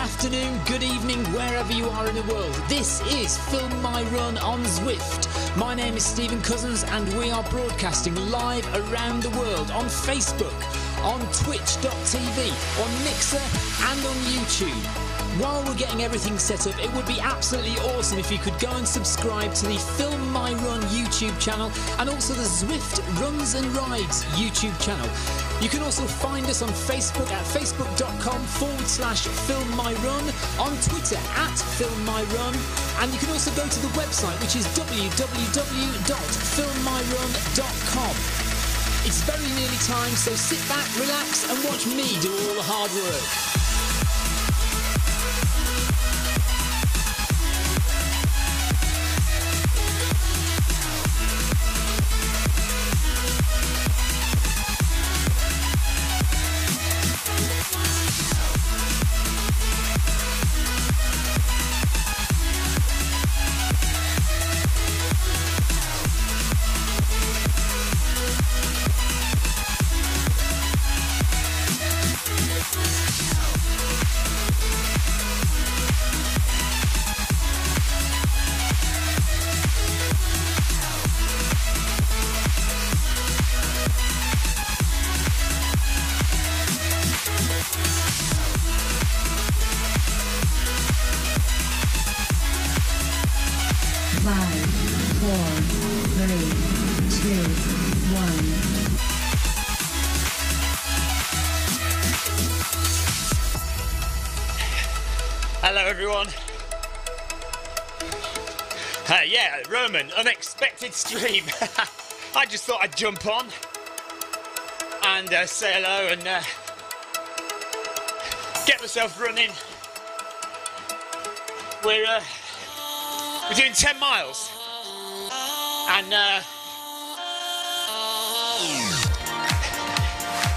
afternoon, good evening, wherever you are in the world. This is Film My Run on Zwift. My name is Stephen Cousins and we are broadcasting live around the world on Facebook, on twitch.tv, on Mixer and on YouTube. While we're getting everything set up, it would be absolutely awesome if you could go and subscribe to the Film My Run YouTube channel and also the Zwift Runs and Rides YouTube channel. You can also find us on Facebook at facebook.com/filmmyrun, on Twitter at filmmyrun, and you can also go to the website, which is www.filmmyrun.com. It's very nearly time, so sit back, relax and watch me do all the hard work. Hello everyone. Yeah, Roman, unexpected stream. I just thought I'd jump on and say hello and get myself running. We're doing 10 miles and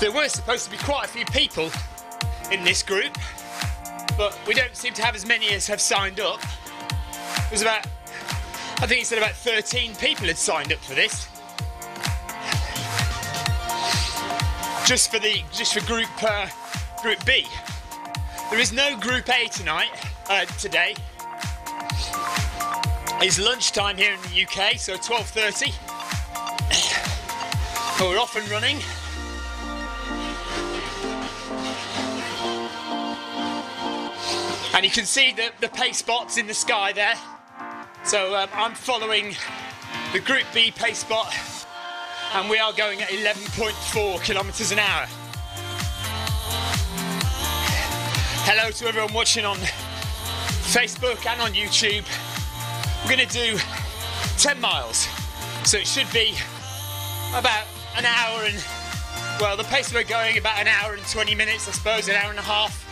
there were supposed to be quite a few people in this group, but we don't seem to have as many as have signed up. It was about, I think he said about 13 people had signed up for this. Just for group B. There is no group A today. It's lunchtime here in the UK, so 12:30. We're off and running. And you can see the pace spots in the sky there. So I'm following the Group B pace spot and we are going at 11.4 kilometers an hour. Hello to everyone watching on Facebook and on YouTube. We're going to do 10 miles. So it should be about an hour and, well, the pace we're going about an hour and 20 minutes, I suppose, an hour and a half.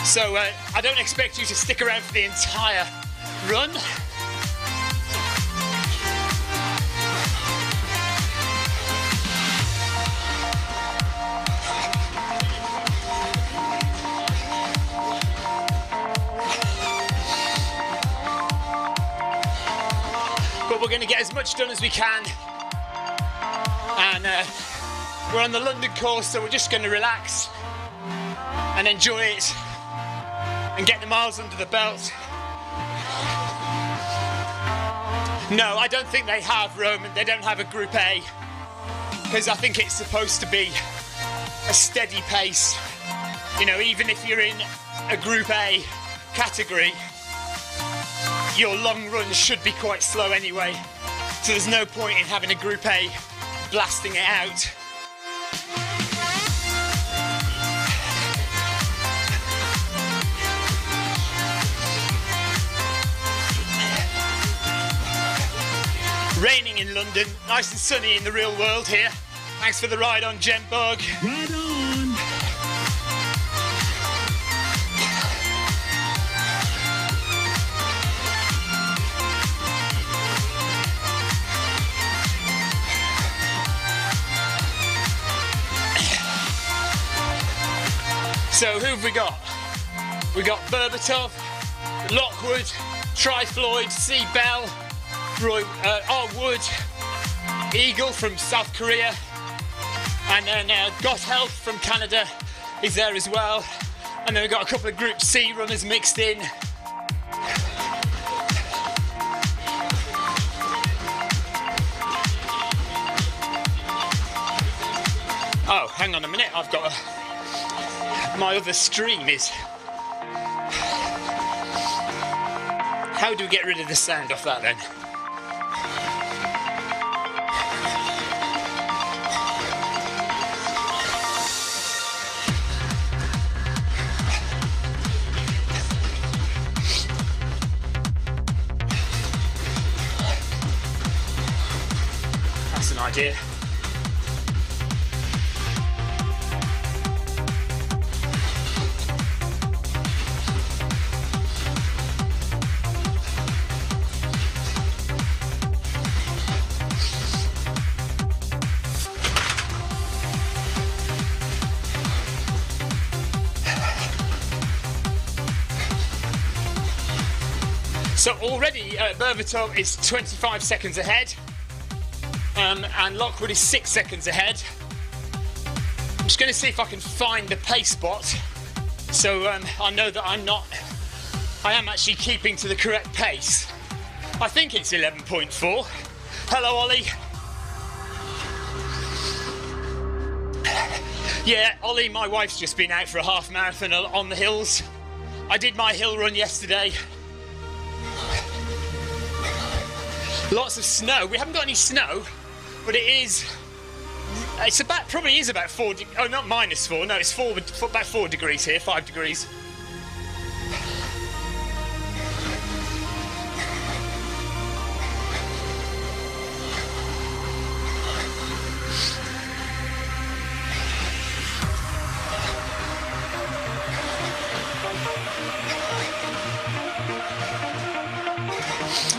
So I don't expect you to stick around for the entire run. But we're going to get as much done as we can. And we're on the London course, so we're just going to relax and enjoy it and get the miles under the belt. No, I don't think they have, Roman. They don't have a Group A, because I think it's supposed to be a steady pace. You know, even if you're in a Group A category, your long runs should be quite slow anyway. So there's no point in having a Group A blasting it out. Raining in London, nice and sunny in the real world here. Thanks for the ride on, Gembug. Right on. So who have we got? We got Berbatov, Lockwood, Trifloyd, C. Bell, Roy, Wood, Eagle from South Korea, and then Got Health from Canada is there as well. And then we've got a couple of Group C runners mixed in. Oh, hang on a minute, I've got my other stream is... How do we get rid of the sound off that then? That's an idea. So already Berbatov is 25 seconds ahead and Lockwood is 6 seconds ahead. I'm just going to see if I can find the pace spot so I know that I am actually keeping to the correct pace. I think it's 11.4. Hello Ollie. Yeah, Ollie, my wife's just been out for a half marathon on the hills. I did my hill run yesterday. Lots of snow. We haven't got any snow, but probably is about 4 degrees. Oh, not -4. No, it's about 4 degrees here, 5 degrees.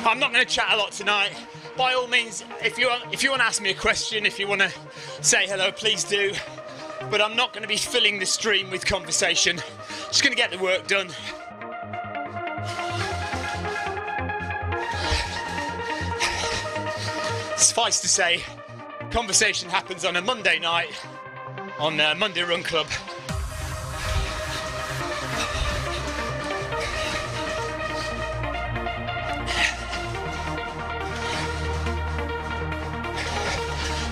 I'm not going to chat a lot tonight. By all means, if you want to ask me a question, if you want to say hello, please do. But I'm not going to be filling the stream with conversation. Just going to get the work done. Suffice to say, conversation happens on a Monday night on Monday Run Club.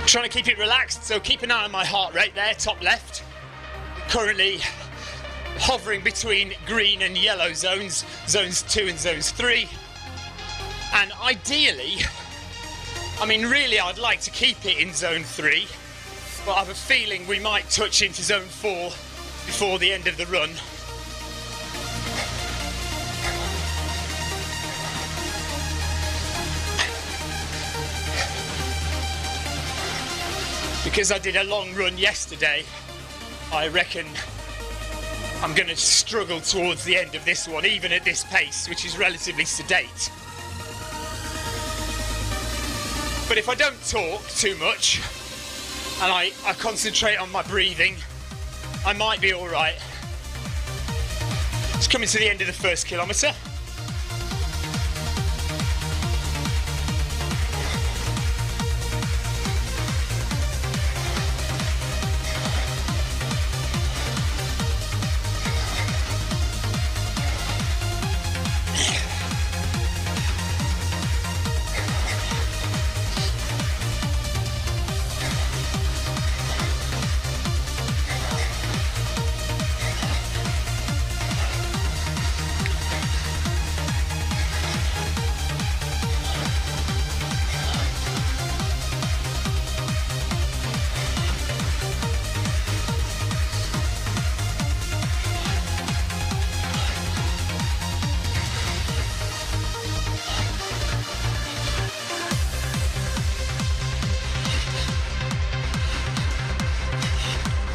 Trying to keep it relaxed, so keep an eye on my heart rate there, top left. Currently hovering between green and yellow zones, zones 2 and zones 3. And ideally, I mean really I'd like to keep it in zone 3, but I have a feeling we might touch into zone 4 before the end of the run. Because I did a long run yesterday, I reckon I'm going to struggle towards the end of this one, even at this pace, which is relatively sedate. But if I don't talk too much, and I concentrate on my breathing, I might be all right. It's coming to the end of the first kilometre.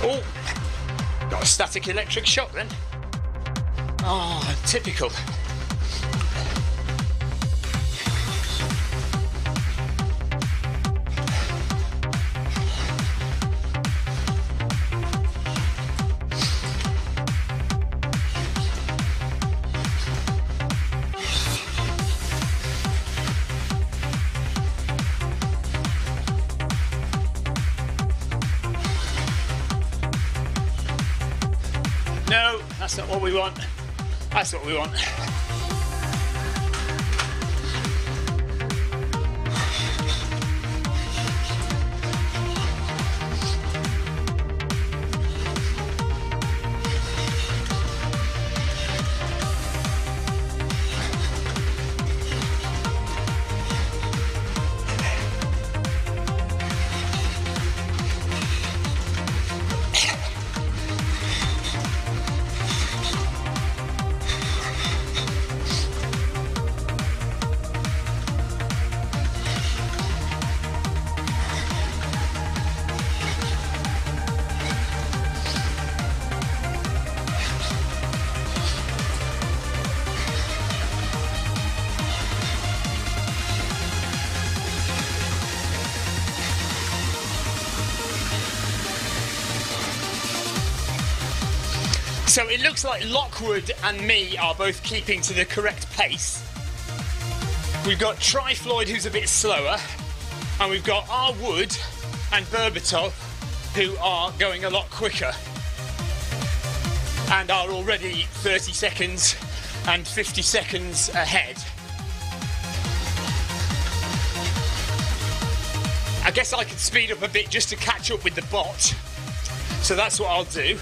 Oh, got a static electric shock then. Oh, typical. No, That's not what we want. That's what we want. So it looks like Lockwood and me are both keeping to the correct pace. We've got Tri-Floyd, who's a bit slower, and we've got R. Wood and Berbatov, who are going a lot quicker and are already 30 seconds and 50 seconds ahead. I guess I could speed up a bit just to catch up with the bot, so that's what I'll do.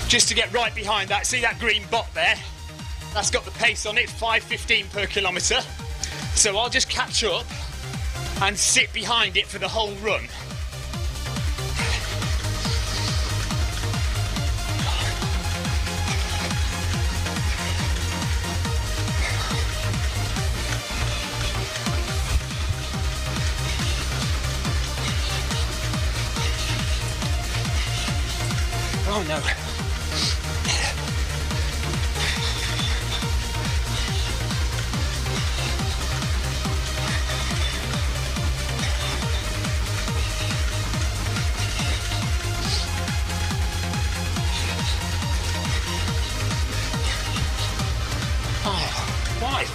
Just to get right behind that. See that green bot there? That's got the pace on it, 5:15 per kilometre. So I'll just catch up and sit behind it for the whole run. Oh no. Why?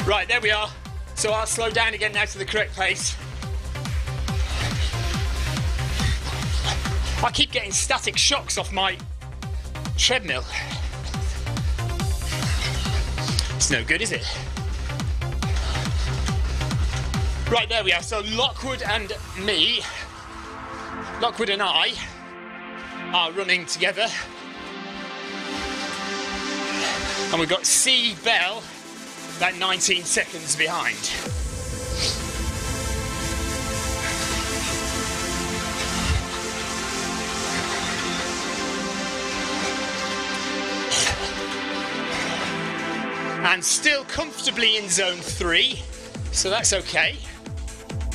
Right, there we are. So I'll slow down again now to the correct pace. I keep getting static shocks off my treadmill. It's no good, is it? Right, there we are. So Lockwood and me, Lockwood and I, are running together. And we've got C. Bell, about 19 seconds behind. And still comfortably in zone 3, so that's okay.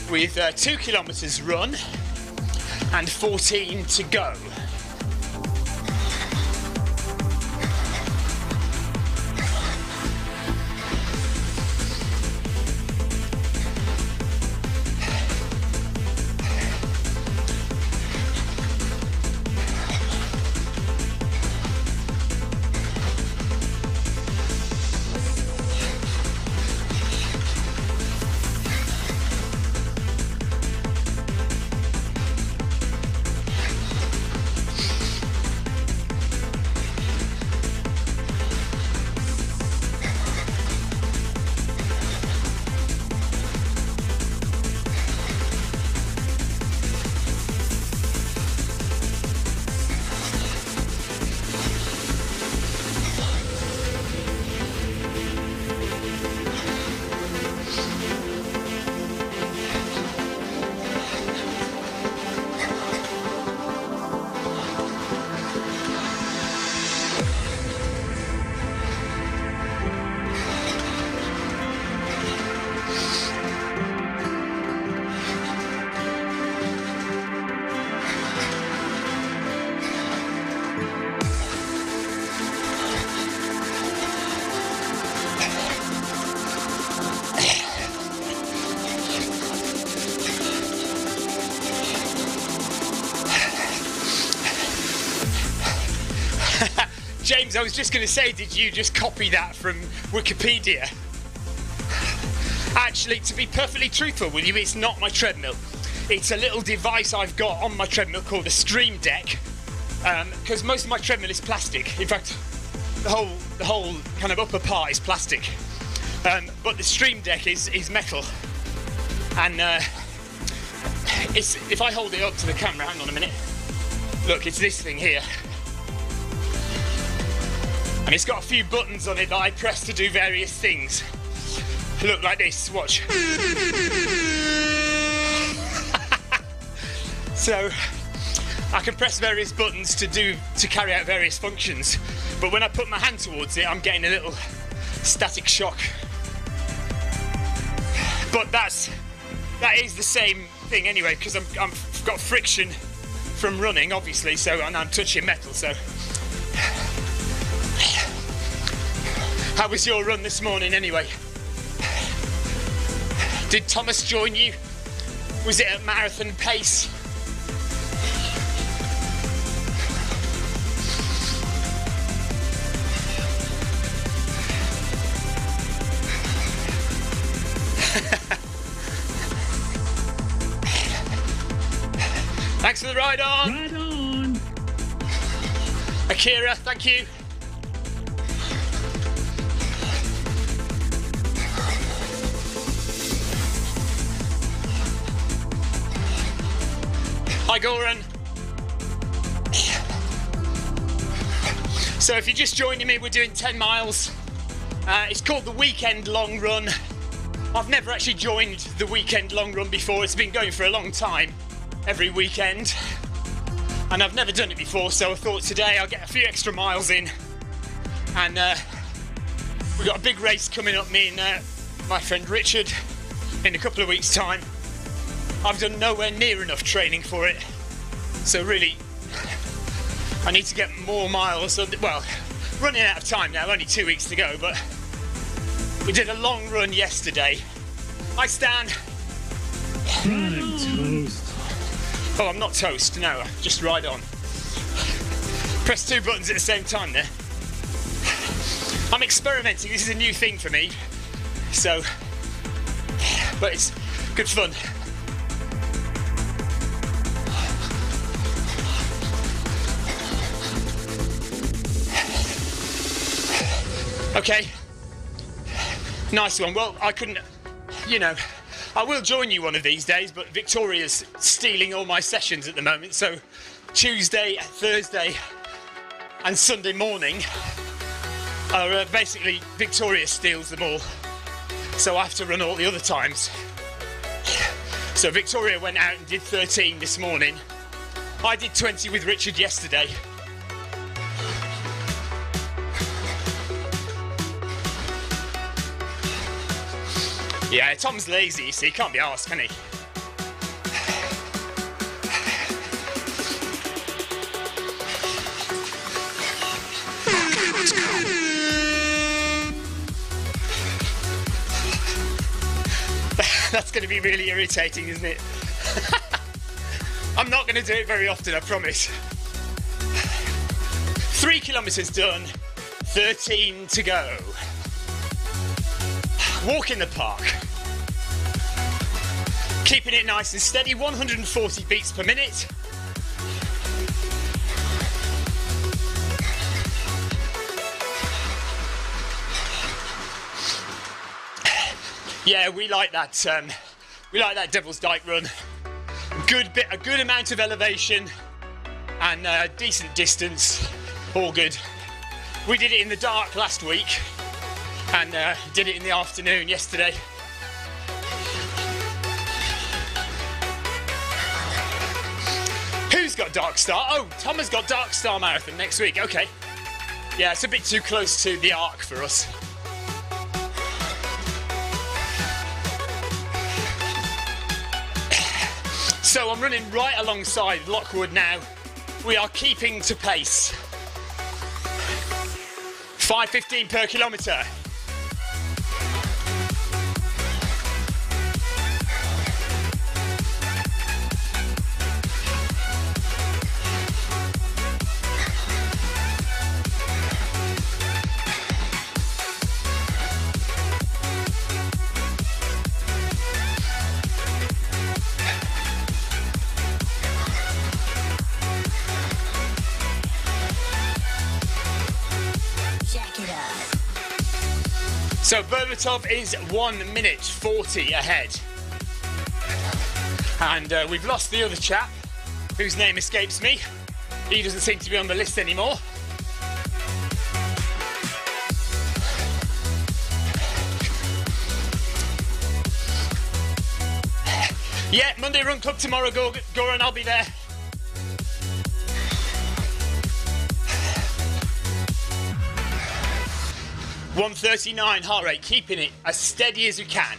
With 2 kilometres run and 14 to go. I was just going to say, did you just copy that from Wikipedia? Actually, to be perfectly truthful with you, it's not my treadmill. It's a little device I've got on my treadmill called a Stream Deck, because most of my treadmill is plastic. In fact, the whole kind of upper part is plastic, but the Stream Deck is metal. And if I hold it up to the camera, hang on a minute. Look, it's this thing here. And it's got a few buttons on it that I press to do various things. Look, like this, watch. So, I can press various buttons to carry out various functions. But when I put my hand towards it, I'm getting a little static shock. But that is the same thing anyway, because I've got friction from running, obviously, and I'm touching metal, so. How was your run this morning anyway? Did Thomas join you? Was it at marathon pace? Thanks for the ride on! Right on! Akira, thank you. Hi Goran. So if you're just joining me, we're doing 10 miles. It's called the Weekend Long Run. I've never actually joined the Weekend Long Run before. It's been going for a long time, every weekend. And I've never done it before, so I thought today I'll get a few extra miles in. And we've got a big race coming up, me and my friend Richard, in a couple of weeks' time. I've done nowhere near enough training for it, so really I need to get more miles. Well, running out of time now, only 2 weeks to go, but we did a long run yesterday. Hi Stan. I'm toast. Oh, I'm not toast, no, just ride on. Press two buttons at the same time there. I'm experimenting, this is a new thing for me, so, but it's good fun. Okay, nice one. Well, I couldn't, I will join you one of these days, but Victoria's stealing all my sessions at the moment, so Tuesday, Thursday and Sunday morning are basically Victoria steals them all, so I have to run all the other times. So Victoria went out and did 13 this morning. I did 20 with Richard yesterday. Yeah, Tom's lazy, so he can't be arsed, can he? Okay, let's go. That's going to be really irritating, isn't it? I'm not going to do it very often, I promise. 3 kilometres done, 13 to go. Walk in the park. Keeping it nice and steady, 140 beats per minute. Yeah, we like that. We like that Devil's Dyke run. A good amount of elevation and decent distance. All good. We did it in the dark last week. And did it in the afternoon yesterday. Who's got Dark Star? Oh, Tom has got Dark Star Marathon next week. Okay. Yeah, it's a bit too close to the Arc for us. So I'm running right alongside Lockwood now. We are keeping to pace. 5:15 per kilometre. So Berbatov is 1 minute 40 ahead. And we've lost the other chap, whose name escapes me. He doesn't seem to be on the list anymore. Yeah, Monday Run Club tomorrow, Goran, I'll be there. .139 heart rate, keeping it as steady as we can.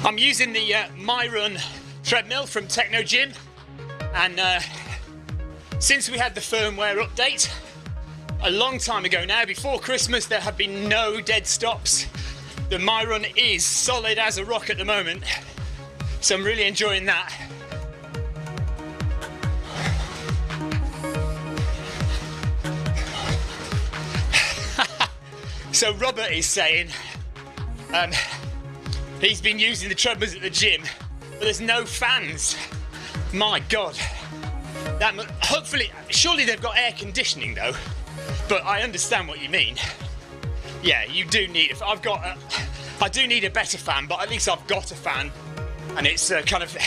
I'm using the MyRun treadmill from Techno Gym, and since we had the firmware update a long time ago now, before Christmas, there have been no dead stops. The MyRun is solid as a rock at the moment, so I'm really enjoying that. So Robert is saying he's been using the treadmills at the gym, but there's no fans. My God. Hopefully, surely they've got air conditioning though. But I understand what you mean. Yeah, you do need. I do need a better fan, but at least I've got a fan, and it's kind of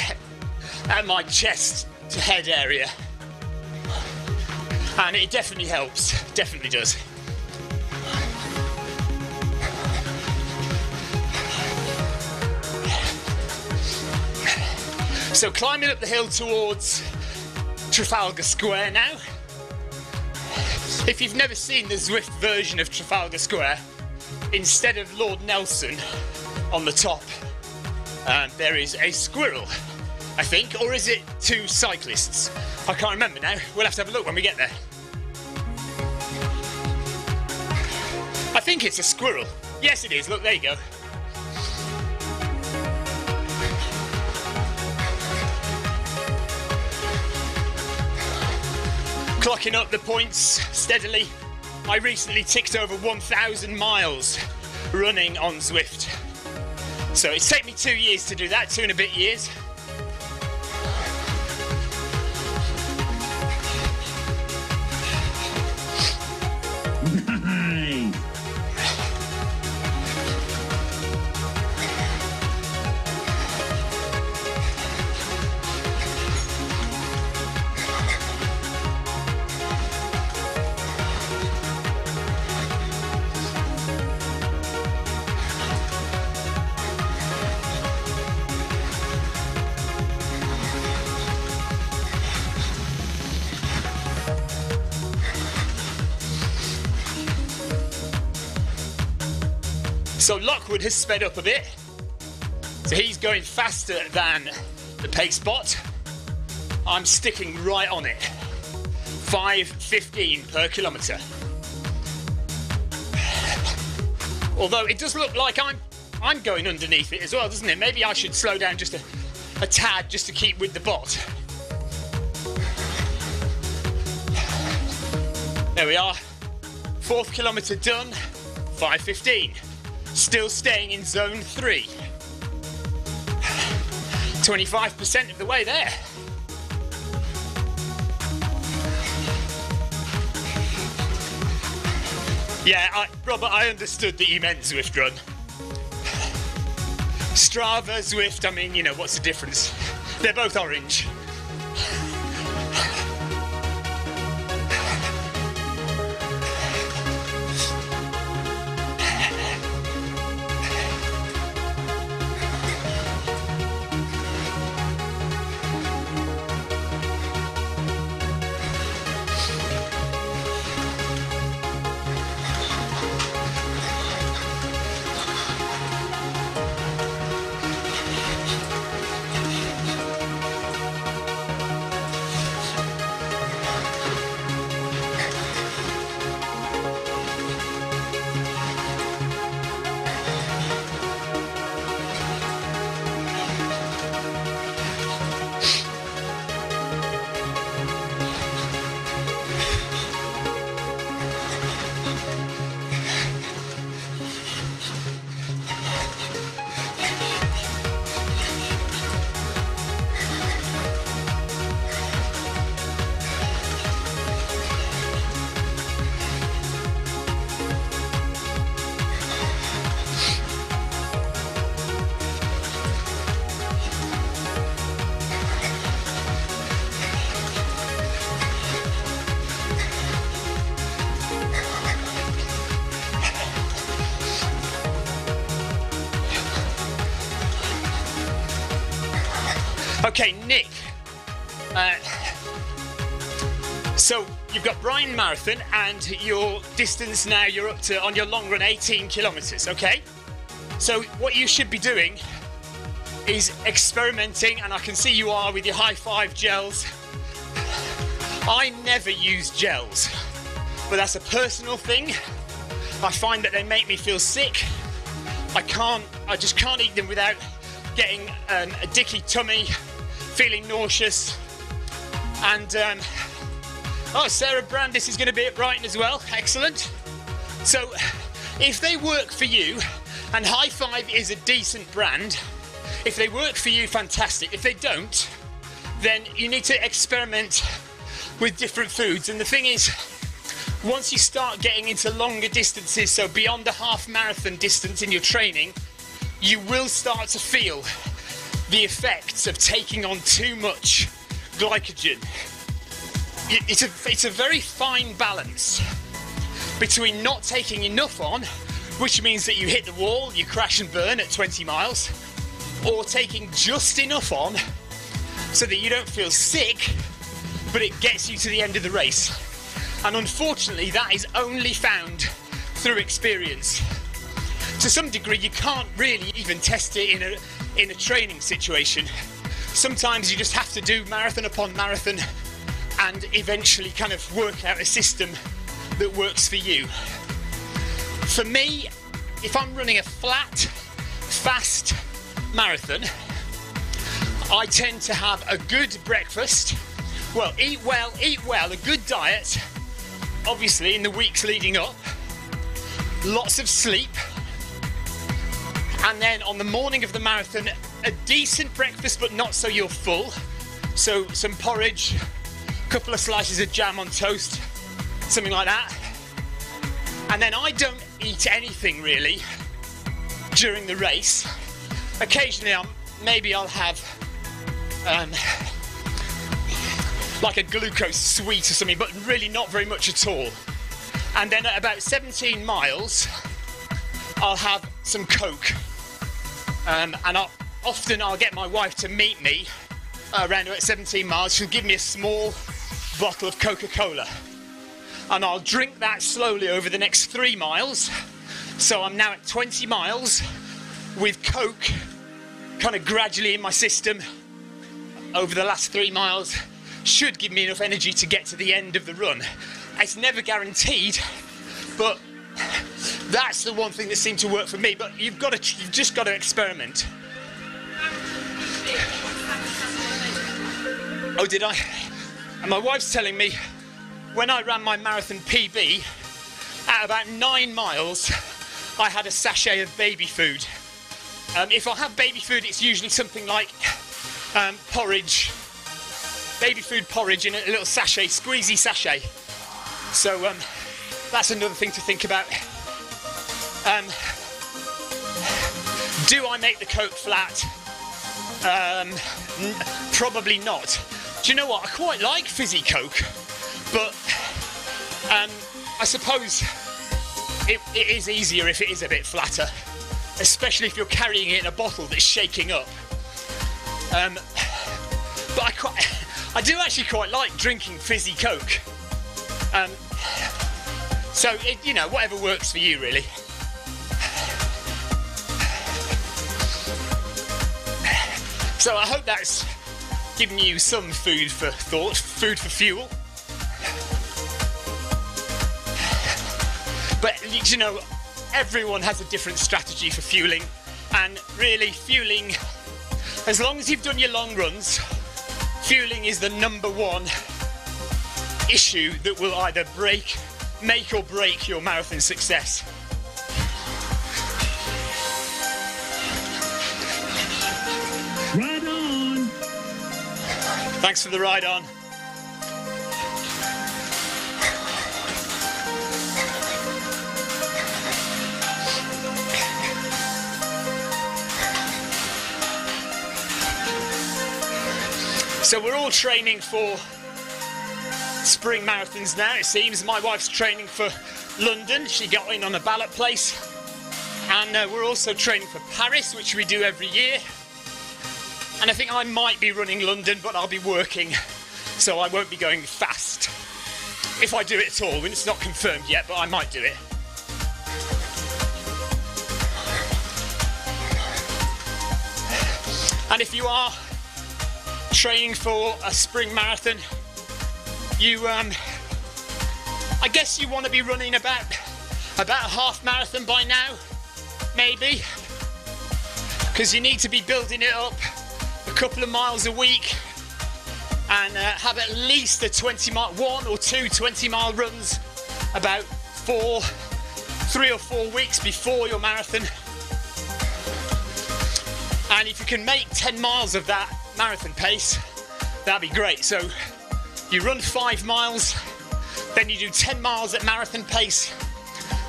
at my chest to head area, and it definitely helps. Definitely does. So climbing up the hill towards Trafalgar Square now. If you've never seen the Zwift version of Trafalgar Square, instead of Lord Nelson on the top, there is a squirrel, I think, or is it two cyclists? I can't remember now. We'll have to have a look when we get there. I think it's a squirrel. Yes, it is. Look, there you go. Clocking up the points steadily. I recently ticked over 1,000 miles running on Zwift. So it's taken me 2 years to do that, 2 and a bit years. Nice. So Lockwood has sped up a bit. So he's going faster than the pace bot. I'm sticking right on it. 5:15 per kilometre. Although it does look like I'm going underneath it as well, doesn't it? Maybe I should slow down just a tad just to keep with the bot. There we are. 4th kilometre done. 5:15. Still staying in zone 3. 25% of the way there. Yeah, Robert, I understood that you meant Zwift Run. Strava, Zwift, I mean, you know, what's the difference? They're both orange. Okay, Nick. So you've got Brighton Marathon, and your distance now, you're up to, on your long run, 18 kilometres, okay? So what you should be doing is experimenting, and I can see you are with your high five gels. I never use gels, but that's a personal thing. I find that they make me feel sick. I just can't eat them without getting a dicky tummy, feeling nauseous. And oh, Sarah Brandis is going to be at Brighton as well. Excellent. So if they work for you, and High Five is a decent brand, if they work for you, fantastic. If they don't, then you need to experiment with different foods. And the thing is, once you start getting into longer distances, so beyond the half marathon distance in your training, you will start to feel the effects of taking on too much glycogen. It's a very fine balance between not taking enough on, which means that you hit the wall, you crash and burn at 20 miles, or taking just enough on so that you don't feel sick, but it gets you to the end of the race. And unfortunately, that is only found through experience. To some degree, you can't really even test it in a training situation. Sometimes you just have to do marathon upon marathon and eventually kind of work out a system that works for you. For me, if I'm running a flat, fast marathon, I tend to have a good breakfast. Well, eat well, a good diet, obviously in the weeks leading up, lots of sleep, and then on the morning of the marathon, a decent breakfast, but not so you're full. So some porridge, a couple of slices of jam on toast, something like that. And then I don't eat anything really during the race. Occasionally I'll have like a glucose sweet or something, but really not very much at all. And then at about 17 miles, I'll have some Coke. And I'll get my wife to meet me around about 17 miles. She'll give me a small bottle of Coca-Cola. And I'll drink that slowly over the next 3 miles. So I'm now at 20 miles with Coke kind of gradually in my system over the last 3 miles. Should give me enough energy to get to the end of the run. It's never guaranteed, but that's the one thing that seemed to work for me. But you've just got to experiment. Oh, did I? And my wife's telling me, when I ran my marathon PB, at about 9 miles, I had a sachet of baby food. If I have baby food, it's usually something like porridge, baby food porridge in a little sachet, squeezy sachet. So that's another thing to think about. Do I make the Coke flat? Probably not. Do you know what? I quite like fizzy Coke, but I suppose it is easier if it is a bit flatter, especially if you're carrying it in a bottle that's shaking up. But I do actually quite like drinking fizzy Coke. So, whatever works for you, really. So I hope that's given you some food for thought, food for fuel. But, everyone has a different strategy for fueling. And really, fueling, as long as you've done your long runs, fueling is the #1 issue that will either make or break your marathon success. Ride on! Thanks for the ride on. So we're all training for spring marathons now, it seems. My wife's training for London. She got in on a ballot place. And we're also training for Paris, which we do every year. And I think I might be running London, but I'll be working, so I won't be going fast. If I do it at all, and it's not confirmed yet, but I might do it. And if you are training for a spring marathon, you, I guess you want to be running about a half marathon by now, maybe, because you need to be building it up a couple of miles a week and have at least a 1 or 2 20-mile runs about 3 or 4 weeks before your marathon. And if you can make 10 miles of that marathon pace, that'd be great. So you run 5 miles, then you do 10 miles at marathon pace,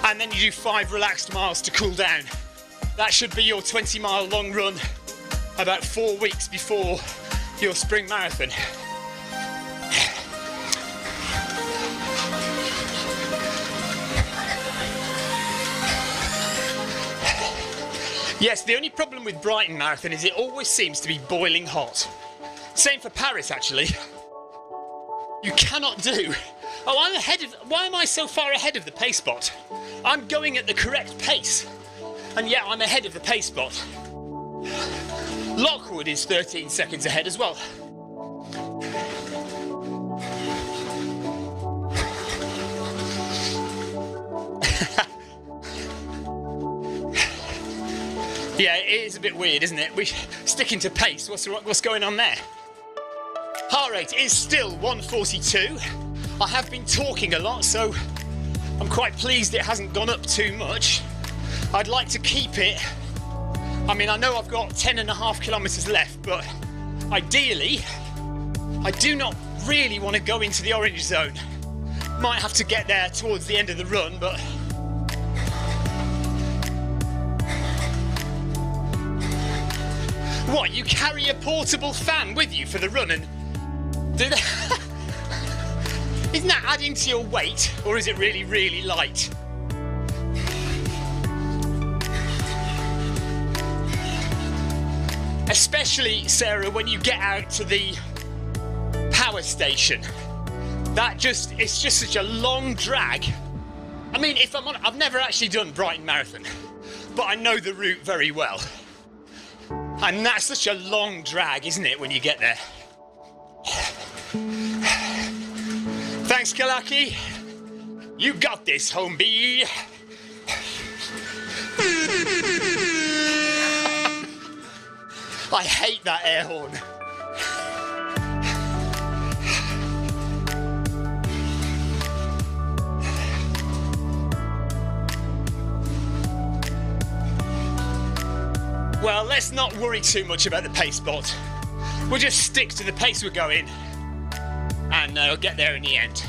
and then you do 5 relaxed miles to cool down. That should be your 20-mile long run about 4 weeks before your spring marathon. Yes, the only problem with Brighton Marathon is it always seems to be boiling hot. Same for Paris, actually. You cannot do... Oh, I'm ahead of... Why am I so far ahead of the pace bot? I'm going at the correct pace, and yet I'm ahead of the pace bot. Lockwood is 13 seconds ahead as well. Yeah, it is a bit weird, isn't it? We're sticking to pace. What's going on there? Heart rate is still 142. I have been talking a lot, so I'm quite pleased it hasn't gone up too much. I'd like to keep it. I mean, I know I've got 10.5 kilometres left, but ideally, I do not really want to go into the orange zone. Might have to get there towards the end of the run, but... What, you carry a portable fan with you for the run and do that? Isn't that adding to your weight, or is it really, really light? Especially, Sarah, when you get out to the power station. It's just such a long drag. I mean, if I'm on, I've never actually done Brighton Marathon, but I know the route very well. And that's such a long drag, isn't it, when you get there? Thanks, Kalaki. You got this, homie. I hate that air horn. Well, let's not worry too much about the pace bot. We'll just stick to the pace we're going, and we'll get there in the end.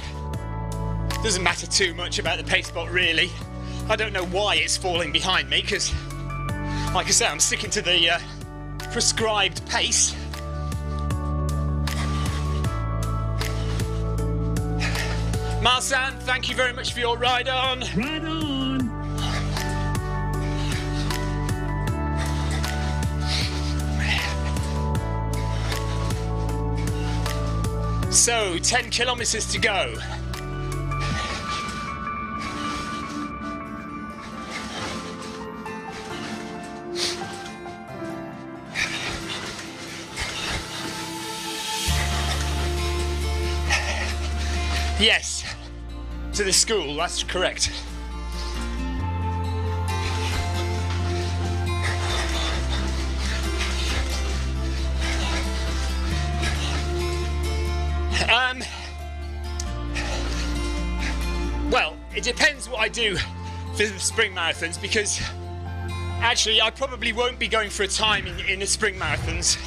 Doesn't matter too much about the pace bot, really. I don't know why it's falling behind me, because, like I say, I'm sticking to the prescribed pace. Marsan, thank you very much for your ride on. Right on. So, 10 kilometres to go. Yes, to the school, that's correct. Well, it depends what I do for the spring marathons, because actually I probably won't be going for a time in the spring marathons,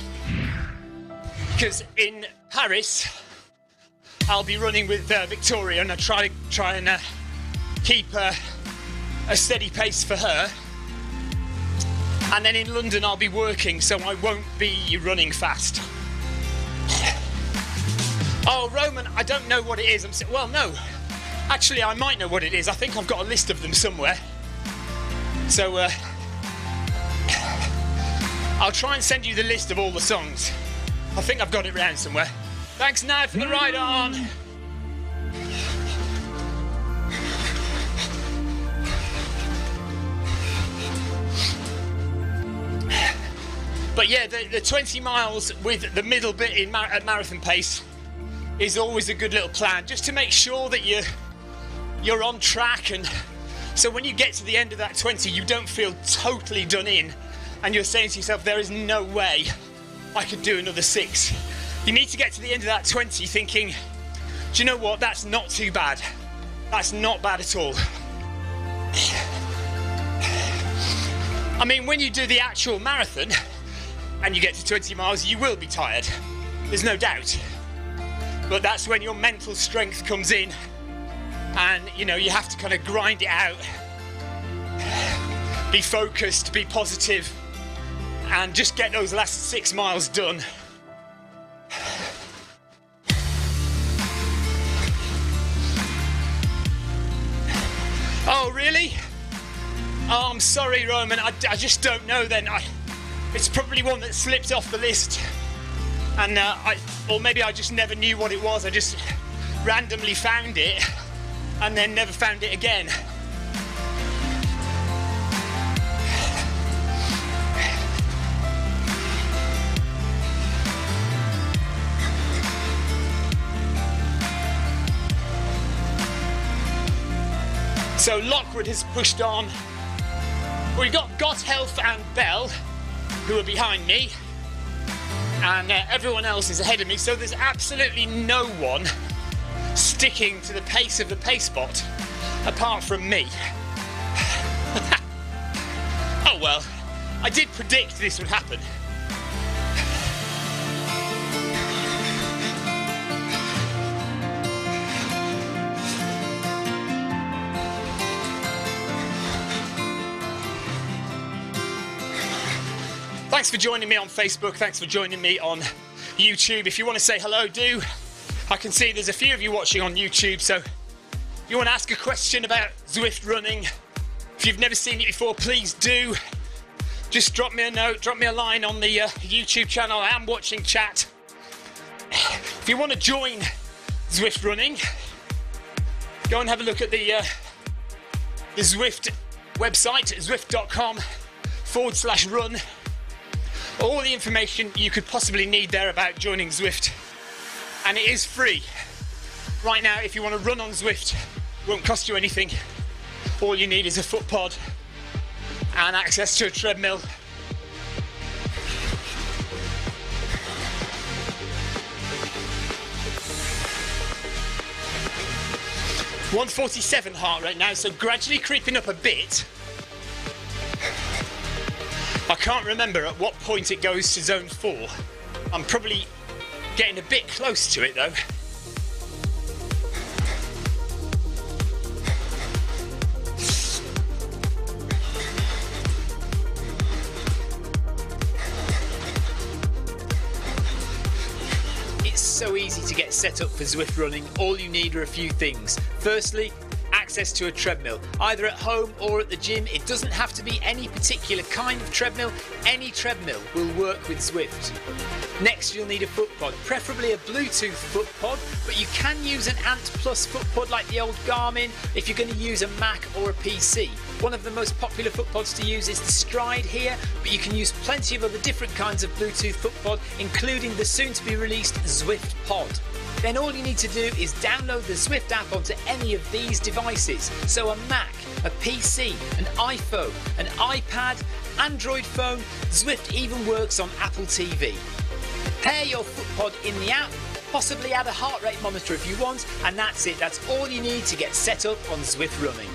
because in Paris I'll be running with Victoria, and I try and keep a steady pace for her. And then in London I'll be working, so I won't be running fast. Oh, Roman, I don't know what it is. Well, no. Actually, I might know what it is. I think I've got a list of them somewhere. So, I'll try and send you the list of all the songs. I think I've got it round somewhere. Thanks now for the ride on. But yeah, the 20 miles with the middle bit at marathon pace is always a good little plan, just to make sure that you're on track, and so when you get to the end of that 20, you don't feel totally done in, and you're saying to yourself, there is no way I could do another 6. You need to get to the end of that 20 thinking, do you know what, that's not too bad. That's not bad at all. I mean, when you do the actual marathon and you get to 20 miles, you will be tired. There's no doubt. But that's when your mental strength comes in, and you know, you have to kind of grind it out, be focused, be positive, and just get those last 6 miles done. Oh really? Oh, I'm sorry, Roman, I just don't know then. It's probably one that slipped off the list, and or maybe I just never knew what it was. I just randomly found it and then never found it again. So Lockwood has pushed on. We've got Health and Bell, who are behind me, and everyone else is ahead of me, so there's absolutely no one sticking to the pace of the pace bot apart from me. Oh well, I did predict this would happen. Thanks for joining me on Facebook, thanks for joining me on YouTube. If you want to say hello, do. I can see there's a few of you watching on YouTube, so if you want to ask a question about Zwift running, if you've never seen it before, please do. Just drop me a note, drop me a line on the YouTube channel. I am watching chat. If you want to join Zwift running, go and have a look at the Zwift website, zwift.com/run. All the information you could possibly need there about joining Zwift, and it is free. Right now, if you want to run on Zwift, it won't cost you anything. All you need is a foot pod and access to a treadmill. .147 heart rate now, so gradually creeping up a bit. I can't remember at what point it goes to zone 4. I'm probably getting a bit close to it though. It's so easy to get set up for Zwift running. All you need are a few things. Firstly, access to a treadmill, either at home or at the gym. It doesn't have to be any particular kind of treadmill. Any treadmill will work with Zwift. Next, you'll need a foot pod, preferably a Bluetooth foot pod, but you can use an Ant Plus foot pod like the old Garmin if you're going to use a Mac or a PC. One of the most popular foot pods to use is the Stride here, but you can use plenty of other different kinds of Bluetooth foot pod, including the soon-to-be released Zwift Pod. Then all you need to do is download the Zwift app onto any of these devices. So a Mac, a PC, an iPhone, an iPad, Android phone, Zwift even works on Apple TV. Pair your foot pod in the app, possibly add a heart rate monitor if you want, and that's it. That's all you need to get set up on Zwift running.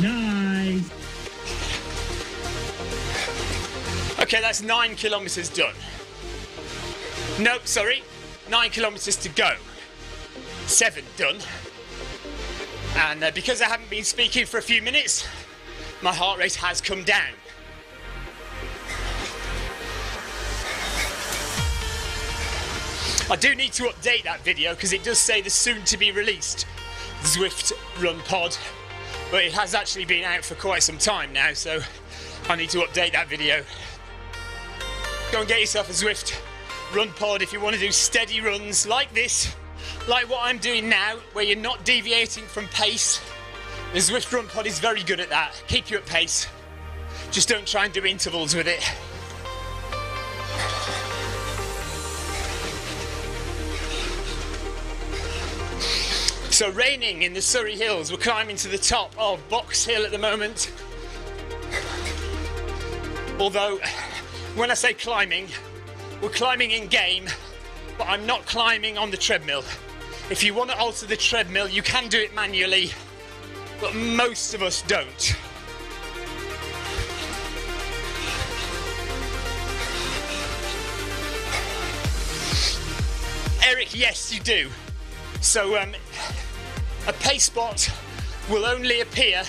Nice. Okay, that's 9 kilometres done. Nope, sorry, 9 kilometres to go. 7 done. And because I haven't been speaking for a few minutes, my heart rate has come down. I do need to update that video because it does say the soon to be released Zwift Run Pod. but it has actually been out for quite some time now, so I need to update that video. Go and get yourself a Zwift run pod if you want to do steady runs like this, like what I'm doing now, where you're not deviating from pace. The Zwift run pod is very good at that. Keep you at pace. Just don't try and do intervals with it. So raining in the Surrey Hills. We're climbing to the top of Box Hill at the moment. Although, when I say climbing, we're climbing in game, but I'm not climbing on the treadmill. If you want to alter the treadmill, you can do it manually, but most of us don't. Eric, yes, you do. So, a pace spot will only appear,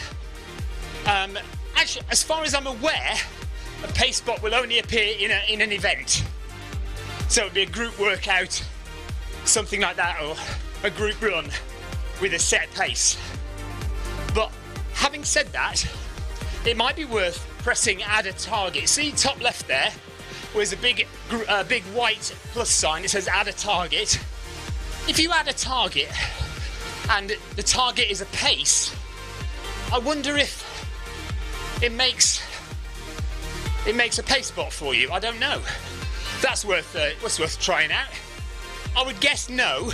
actually, as far as I'm aware, a pace spot will only appear in an event. So it'd be a group workout, something like that, or a group run with a set pace. But having said that, it might be worth pressing add a target. See top left there, where's a big white plus sign. It says add a target. If you add a target and the target is a pace, I wonder if it makes a pace spot for you. I don't know. That's worth trying out. I would guess no.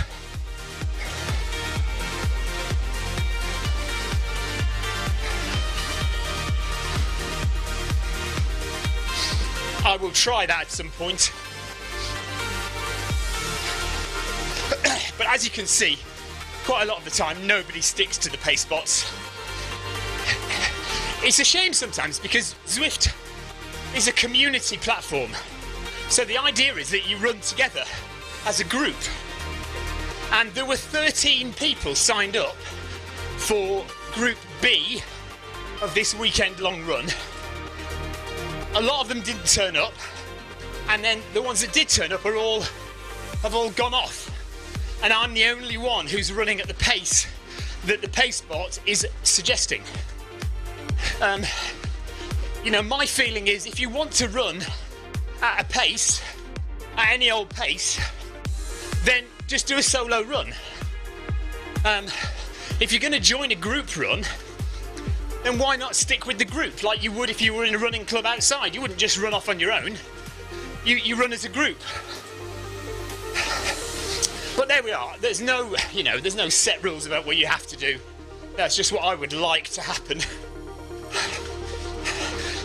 I will try that at some point. But as you can see, quite a lot of the time nobody sticks to the pace spots. It's a shame sometimes because Zwift is a community platform. So the idea is that you run together as a group. And there were 13 people signed up for Group B of this weekend-long run. A lot of them didn't turn up, and then the ones that did turn up have all gone off. And I'm the only one who's running at the pace that the pace spot is suggesting. You know, my feeling is if you want to run at a pace, at any old pace, then just do a solo run. If you're going to join a group run, then why not stick with the group like you would if you were in a running club outside? You wouldn't just run off on your own. You run as a group. But there we are. There's no set rules about what you have to do. That's just what I would like to happen.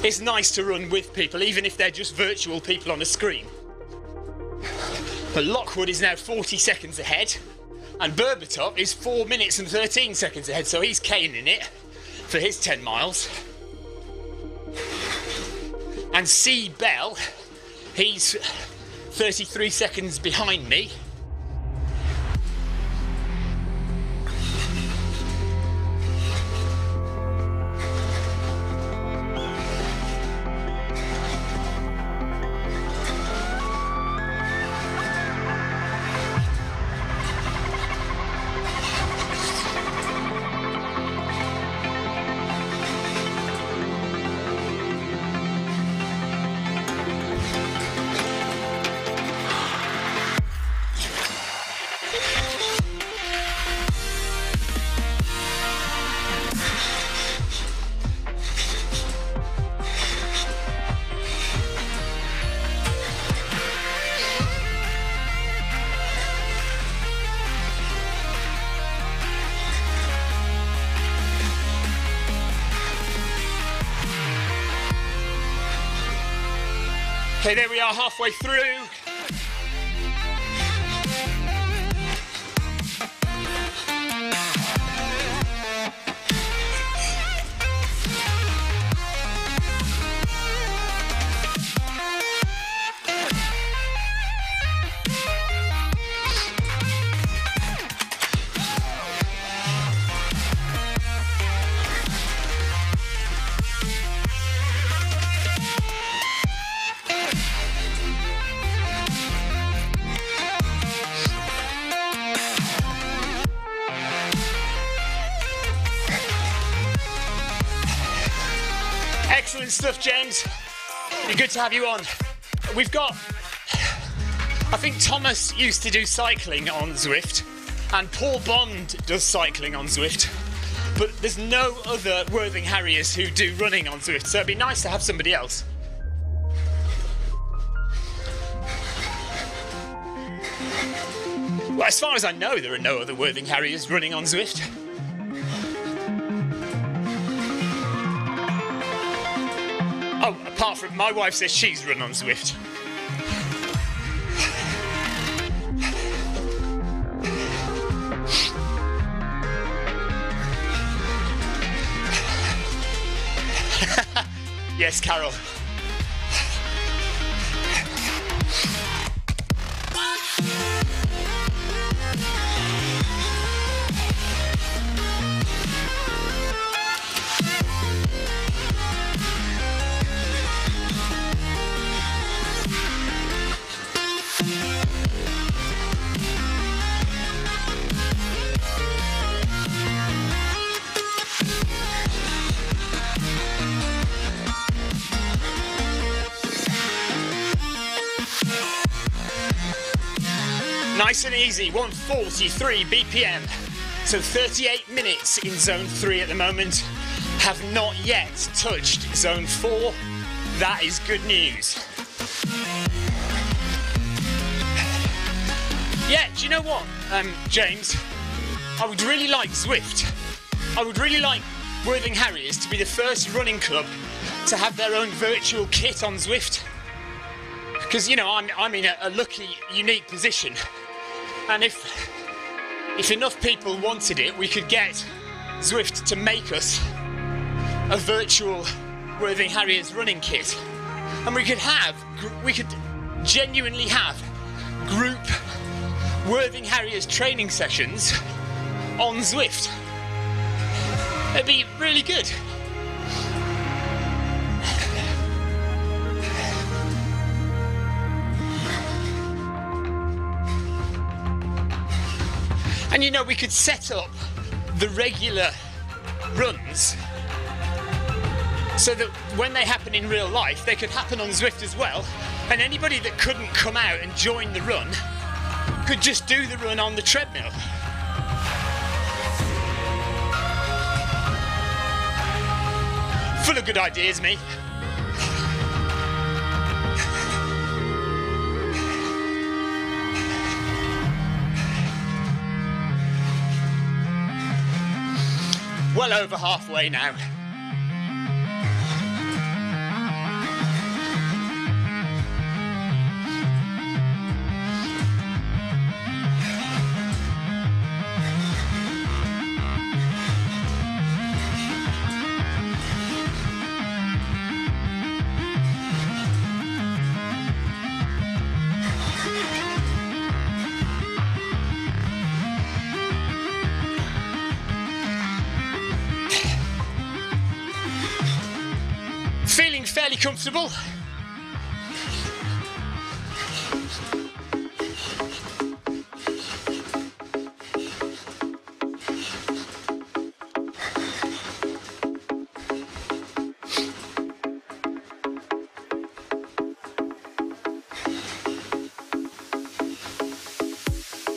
It's nice to run with people, even if they're just virtual people on a screen. But Lockwood is now 40 seconds ahead, and Berbatov is 4 minutes and 13 seconds ahead, so he's caning it for his 10 miles. And C. Bell, he's 33 seconds behind me. Okay, there we are, halfway through. Excellent stuff, James. Be good to have you on. We've got, I think Thomas used to do cycling on Zwift, and Paul Bond does cycling on Zwift, but there's no other Worthing Harriers who do running on Zwift, so it'd be nice to have somebody else. Well, as far as I know, there are no other Worthing Harriers running on Zwift. Oh, apart from my wife says she's run on Zwift. Yes, Carol. Nice and easy, 143 BPM, so 38 minutes in zone 3 at the moment. Have not yet touched zone 4, that is good news. Yeah, do you know what, James? I would really like Zwift. I would really like Worthing Harriers to be the first running club to have their own virtual kit on Zwift. Because, you know, I'm in a lucky, unique position. And if enough people wanted it, we could get Zwift to make us a virtual Worthing Harriers running kit. And we could genuinely have group Worthing Harriers training sessions on Zwift. It'd be really good. And you know, we could set up the regular runs so that when they happen in real life, they could happen on Zwift as well. And anybody that couldn't come out and join the run could just do the run on the treadmill. Full of good ideas, me. Well over halfway now. Feeling fairly comfortable.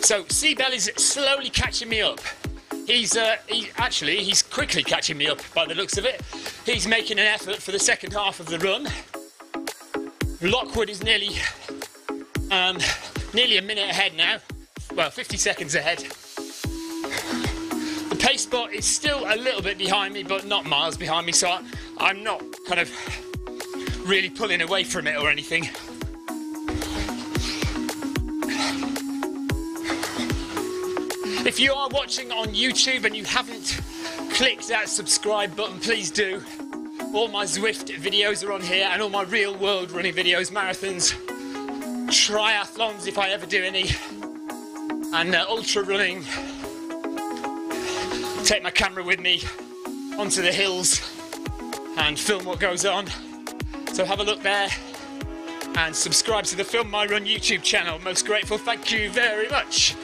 So Seabell is slowly catching me up. He's quickly catching me up by the looks of it. He's making an effort for the second half of the run. Lockwood is nearly a minute ahead now. Well, 50 seconds ahead. The pace bot is still a little bit behind me, but not miles behind me, so I'm not kind of really pulling away from it or anything. If you are watching on YouTube and you haven't clicked that subscribe button, please do. All my Zwift videos are on here, and all my real world running videos, marathons, triathlons if I ever do any, and ultra running. Take my camera with me onto the hills and film what goes on. So have a look there and subscribe to the Film My Run YouTube channel. Most grateful, thank you very much.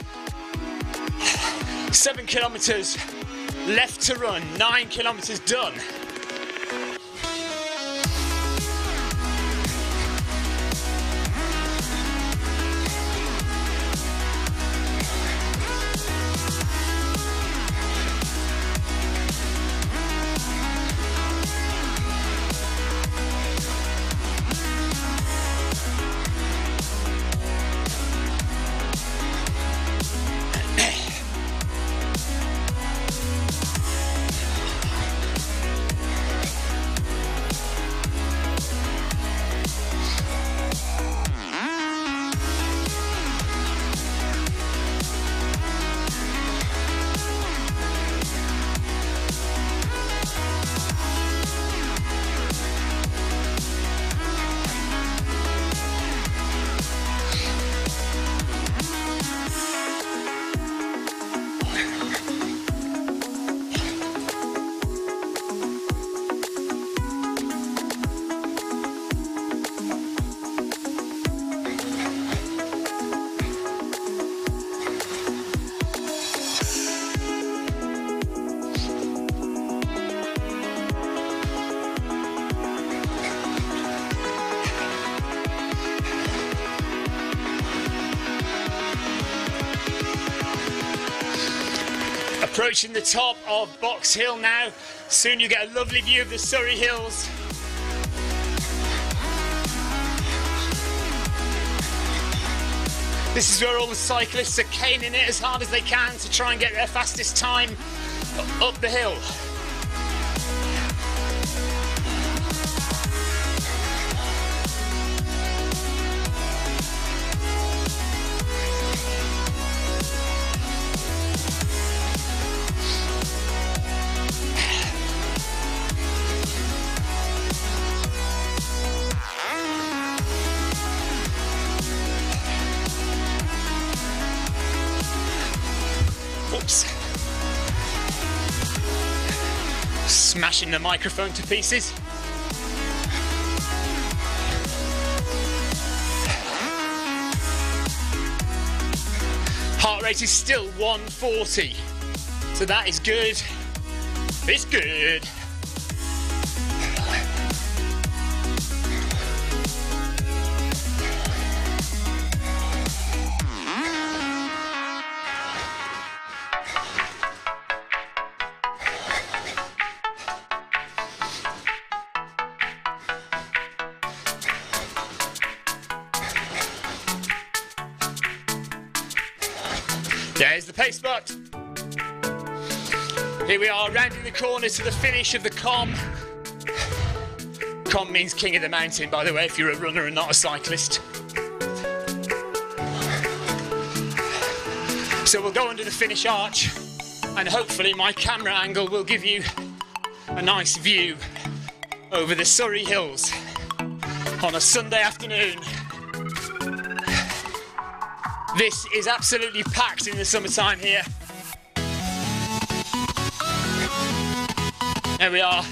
7 kilometers left to run, 9 kilometers done. approaching the top of Box Hill now. Soon you get a lovely view of the Surrey Hills. This is where all the cyclists are caning it as hard as they can to try and get their fastest time up the hill. Oops. Smashing the microphone to pieces. Heart rate is still 140, so that is good. It's good. There's the pace spot. Here we are, rounding the corner to the finish of the Com. Com means king of the mountain, by the way, if you're a runner and not a cyclist. So we'll go under the finish arch, and hopefully my camera angle will give you a nice view over the Surrey Hills on a Sunday afternoon. This is absolutely packed in the summertime here. There we are.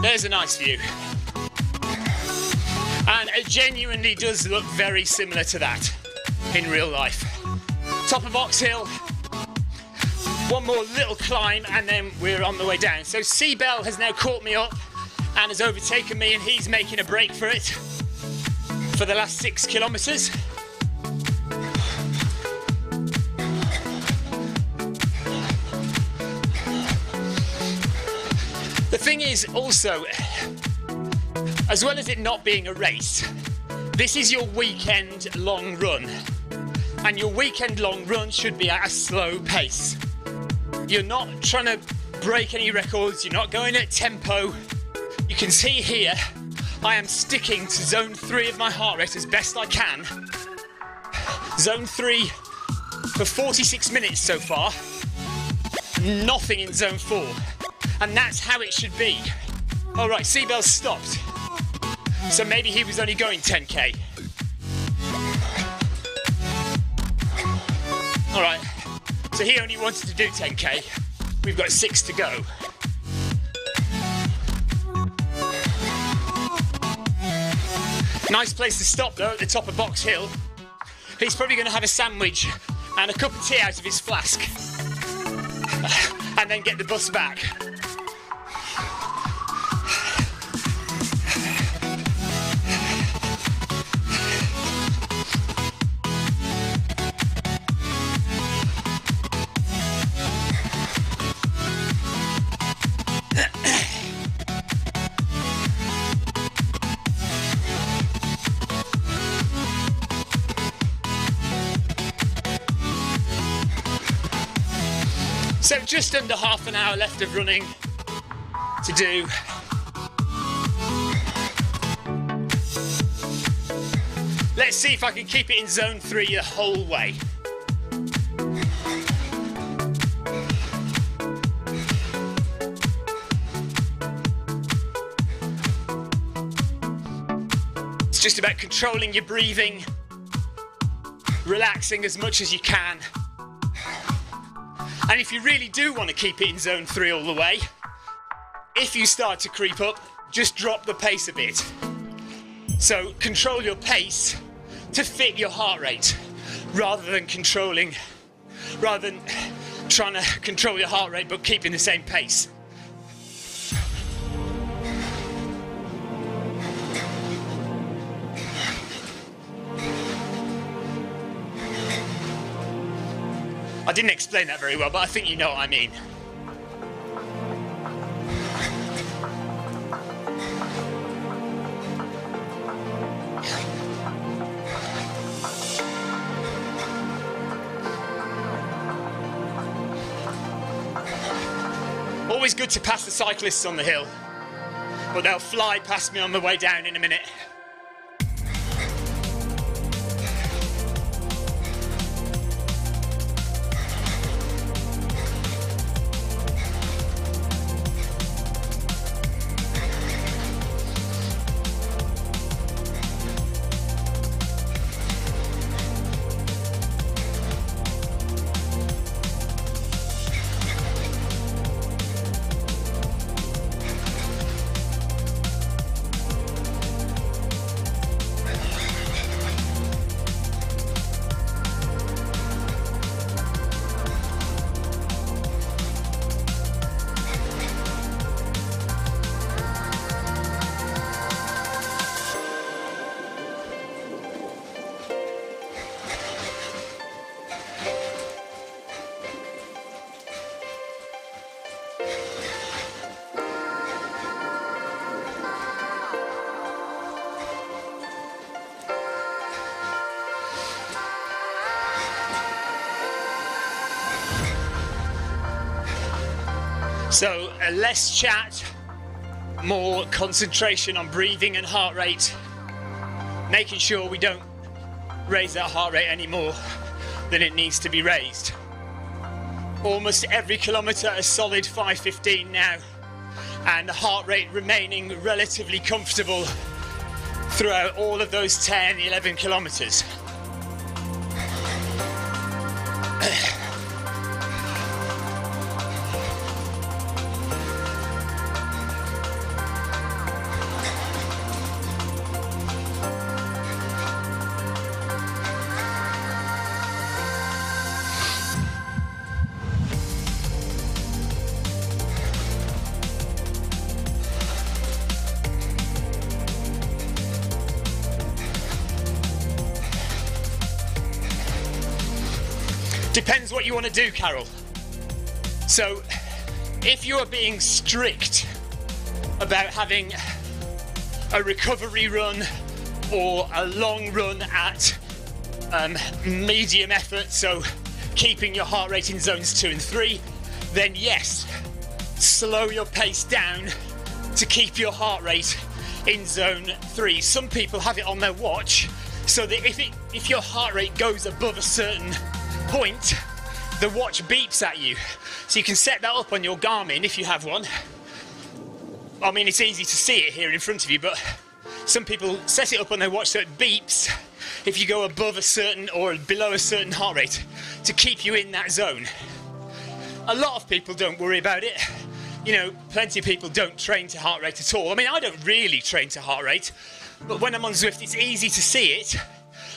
There's a nice view. And it genuinely does look very similar to that in real life. Top of Box Hill. One more little climb and then we're on the way down. So Seabell has now caught me up and has overtaken me, and he's making a break for it for the last 6 kilometres. The thing is also, as well as it not being a race, this is your weekend long run. And your weekend long run should be at a slow pace. You're not trying to break any records, you're not going at tempo. You can see here, I am sticking to zone 3 of my heart rate as best I can. Zone 3 for 46 minutes so far. Nothing in zone 4. And that's how it should be. All right, Seabell's stopped. So maybe he was only going 10k. All right, so he only wanted to do 10k. We've got 6 to go. Nice place to stop though, at the top of Box Hill. He's probably going to have a sandwich and a cup of tea out of his flask. And then get the bus back. So just under half an hour left of running to do. Let's see if I can keep it in zone 3 the whole way. It's just about controlling your breathing, relaxing as much as you can. And if you really do want to keep it in zone 3 all the way, if you start to creep up, just drop the pace a bit. So control your pace to fit your heart rate, rather than trying to control your heart rate but keeping the same pace. I didn't explain that very well, but I think you know what I mean. Always good to pass the cyclists on the hill, but they'll fly past me on the way down in a minute. So less chat, more concentration on breathing and heart rate, making sure we don't raise that heart rate any more than it needs to be raised. Almost every kilometre a solid 5:15 now, and the heart rate remaining relatively comfortable throughout all of those 10, 11 kilometres. Depends what you want to do, Carol. So, if you are being strict about having a recovery run or a long run at medium effort, so keeping your heart rate in zones 2 and 3, then yes, slow your pace down to keep your heart rate in zone 3. Some people have it on their watch, so that if your heart rate goes above a certain point, the watch beeps at you. So you can set that up on your Garmin if you have one. I mean, it's easy to see it here in front of you, but some people set it up on their watch so it beeps if you go above a certain or below a certain heart rate to keep you in that zone. A lot of people don't worry about it. You know, plenty of people don't train to heart rate at all. I mean, I don't really train to heart rate, but when I'm on Zwift, it's easy to see it.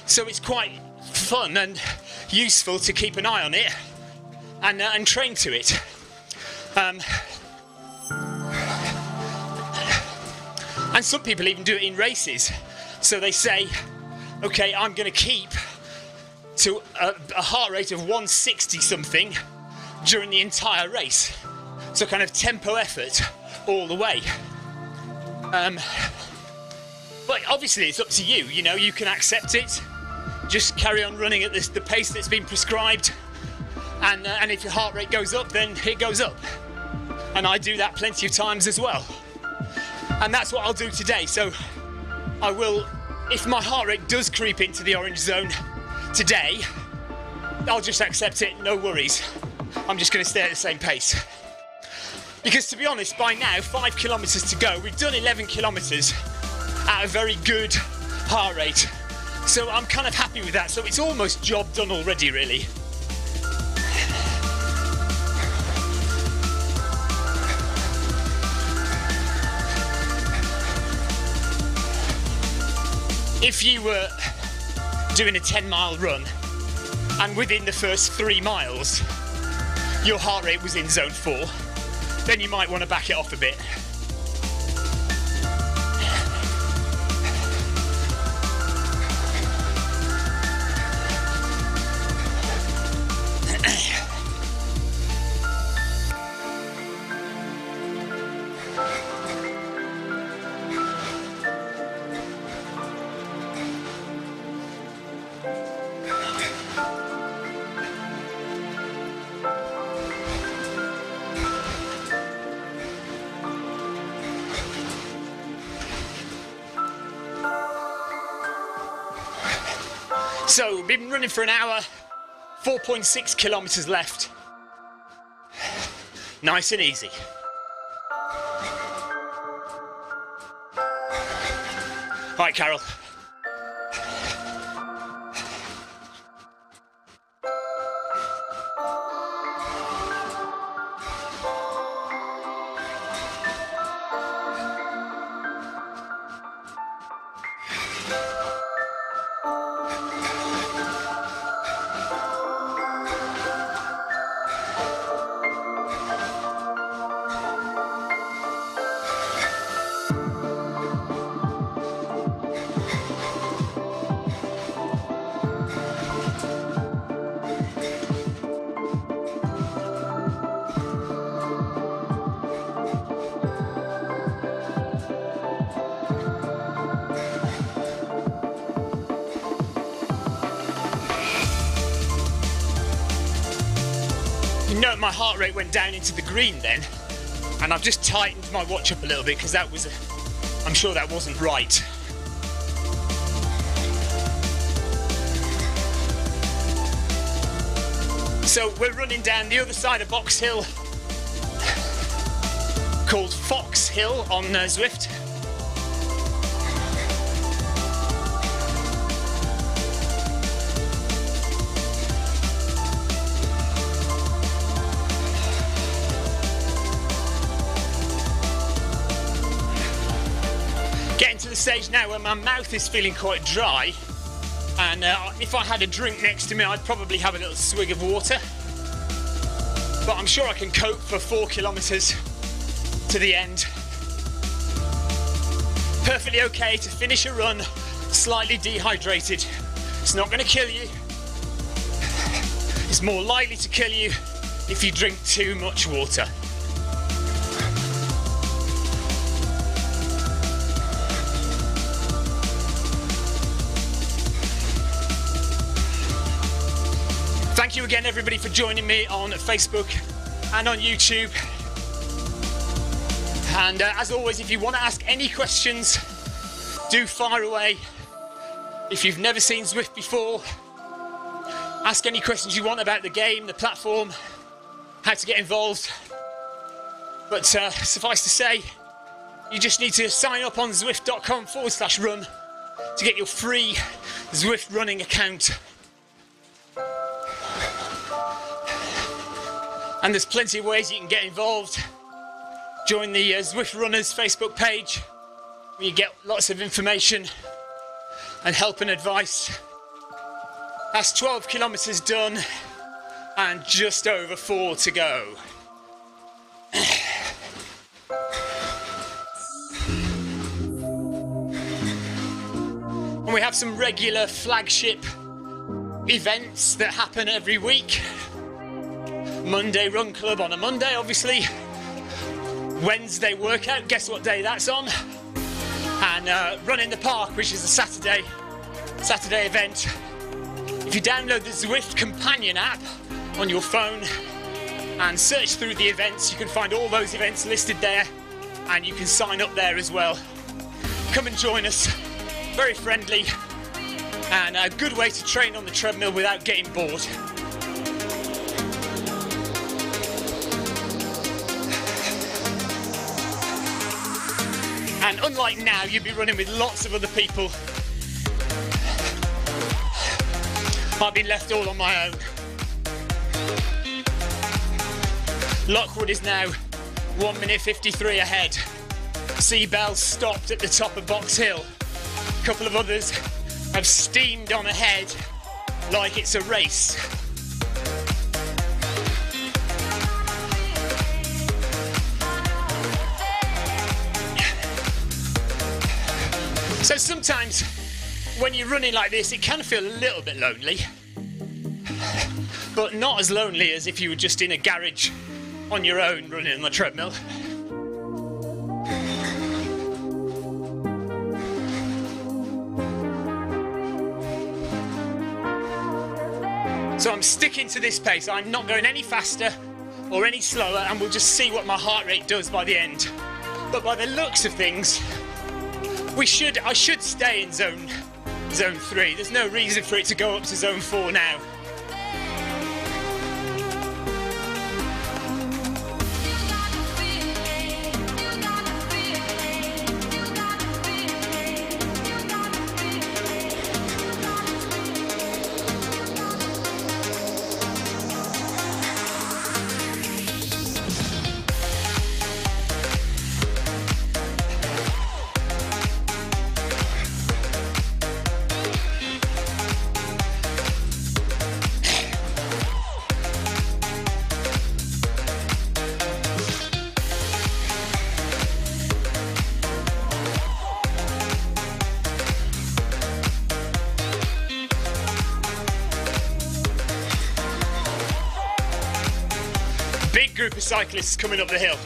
So it's quite fun and useful to keep an eye on it and train to it. And some people even do it in races. So they say, okay, I'm going to keep to a heart rate of 160 something during the entire race. So kind of tempo effort all the way. But obviously it's up to you, you know, you can accept it. Just carry on running at the pace that's been prescribed, and if your heart rate goes up, then it goes up. And I do that plenty of times as well. And that's what I'll do today. So I will, if my heart rate does creep into the orange zone today, I'll just accept it, no worries. I'm just going to stay at the same pace. Because to be honest, by now, 5 kilometres to go, we've done 11 kilometres at a very good heart rate. So I'm kind of happy with that. So it's almost job done already, really. if you were doing a 10-mile run and within the first 3 miles your heart rate was in zone 4, then you might want to back it off a bit. So, we've been running for an hour, 4.6 kilometres left. Nice and easy. Right, Carol. Note my heart rate went down into the green then, and I've just tightened my watch up a little bit because that was, I'm sure that wasn't right. So we're running down the other side of Box Hill, called Fox Hill on Zwift. Getting to the stage now where my mouth is feeling quite dry, and if I had a drink next to me I'd probably have a little swig of water, but I'm sure I can cope for 4 kilometres to the end. Perfectly okay to finish a run slightly dehydrated. It's not going to kill you. It's more likely to kill you if you drink too much water. Thank you again everybody for joining me on Facebook and on YouTube. And as always, if you want to ask any questions, do fire away. If you've never seen Zwift before, ask any questions you want about the game, the platform, how to get involved. But suffice to say, you just need to sign up on zwift.com/run to get your free Zwift running account. And there's plenty of ways you can get involved. Join the Zwift Runners Facebook page, where you get lots of information and help and advice. That's 12 kilometres done and just over 4 to go. And we have some regular flagship events that happen every week. Monday Run Club on a Monday, obviously. Wednesday workout, guess what day that's on? And Run in the Park, which is a Saturday event. If you download the Zwift companion app on your phone and search through the events, you can find all those events listed there, and you can sign up there as well. Come and join us. Very friendly and a good way to train on the treadmill without getting bored. And unlike now, you'll be running with lots of other people. I've been left all on my own. Lockwood is now 1 minute 53 ahead. Seabell stopped at the top of Box Hill. A couple of others have steamed on ahead like it's a race. So sometimes when you're running like this, it can feel a little bit lonely, but not as lonely as if you were just in a garage on your own running on the treadmill. So I'm sticking to this pace. I'm not going any faster or any slower, and we'll just see what my heart rate does by the end. But by the looks of things, I should stay in zone 3. There's no reason for it to go up to zone 4 now. Big group of cyclists coming up the hill.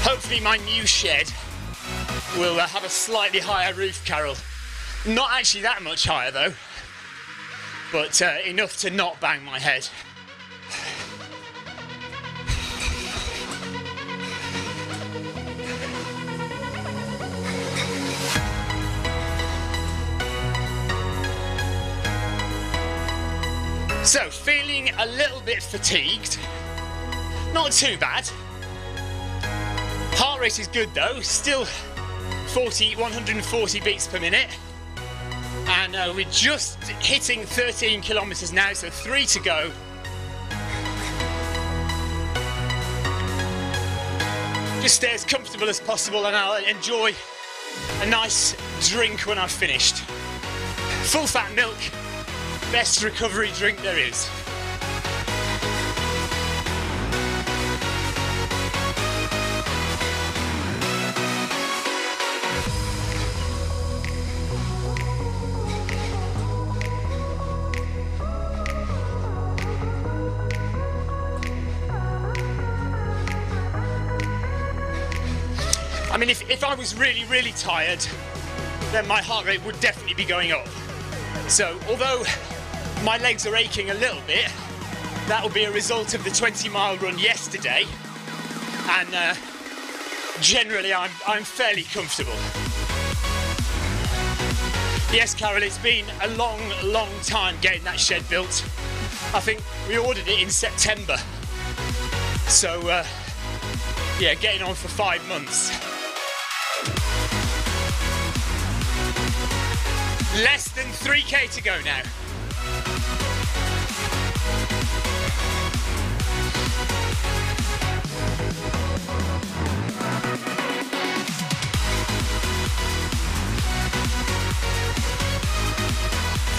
Hopefully my new shed will have a slightly higher roof, Carol. Not actually that much higher though, but enough to not bang my head. So, feeling a little bit fatigued. Not too bad. Heart rate is good though, still 140 beats per minute. And we're just hitting 13 kilometers now, so 3 to go. Just stay as comfortable as possible and I'll enjoy a nice drink when I've finished. Full fat milk, best recovery drink there is. I mean, if I was really tired, then my heart rate would definitely be going up. So, although my legs are aching a little bit, that will be a result of the 20-mile run yesterday, and generally I'm fairly comfortable. Yes, Carol, it's been a long, long time getting that shed built. I think we ordered it in September. So, yeah, getting on for 5 months. Less than 3k to go now.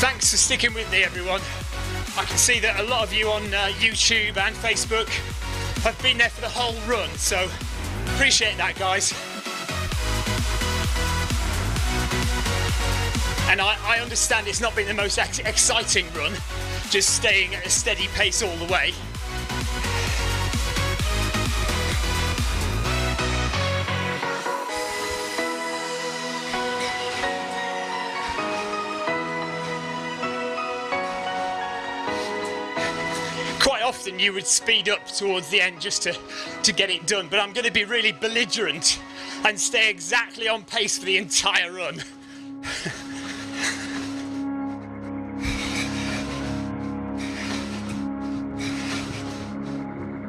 Thanks for sticking with me, everyone. I can see that a lot of you on YouTube and Facebook have been there for the whole run, so appreciate that, guys. And I understand it's not been the most exciting run, just staying at a steady pace all the way. Quite often you would speed up towards the end just to get it done, but I'm going to be really belligerent and stay exactly on pace for the entire run.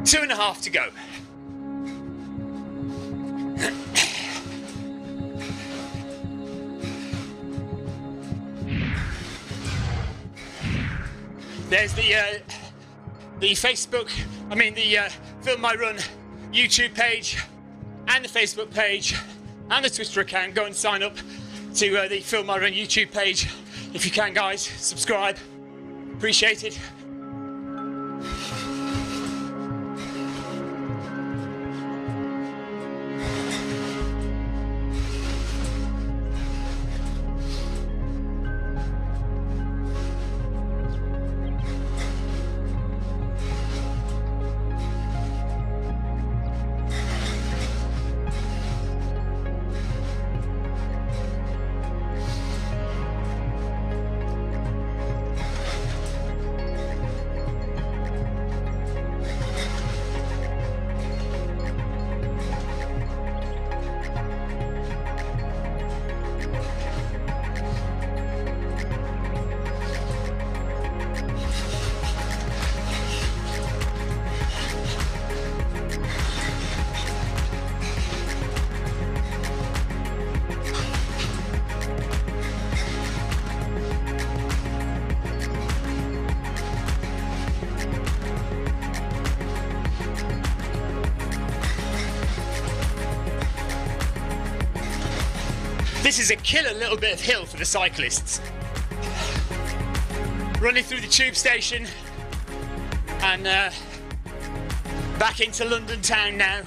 2.5 to go. There's the Facebook, the Film My Run YouTube page and the Facebook page and the Twitter account. Go and sign up to the Film My Run YouTube page if you can, guys. Subscribe. Appreciate it. This is a killer little bit of hill for the cyclists. Running through the tube station and back into London town now.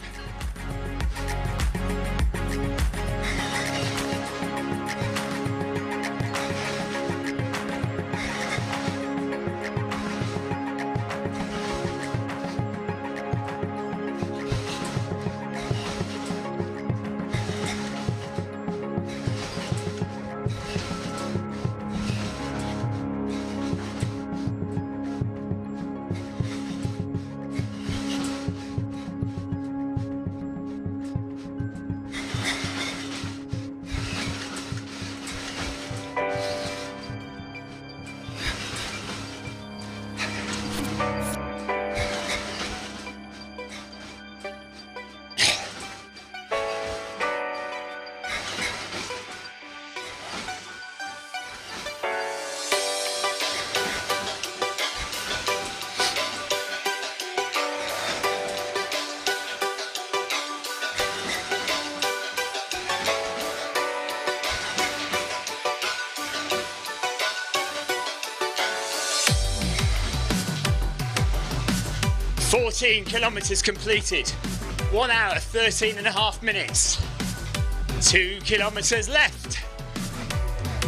"14 kilometres completed, 1 hour 13.5 minutes, 2 kilometres left."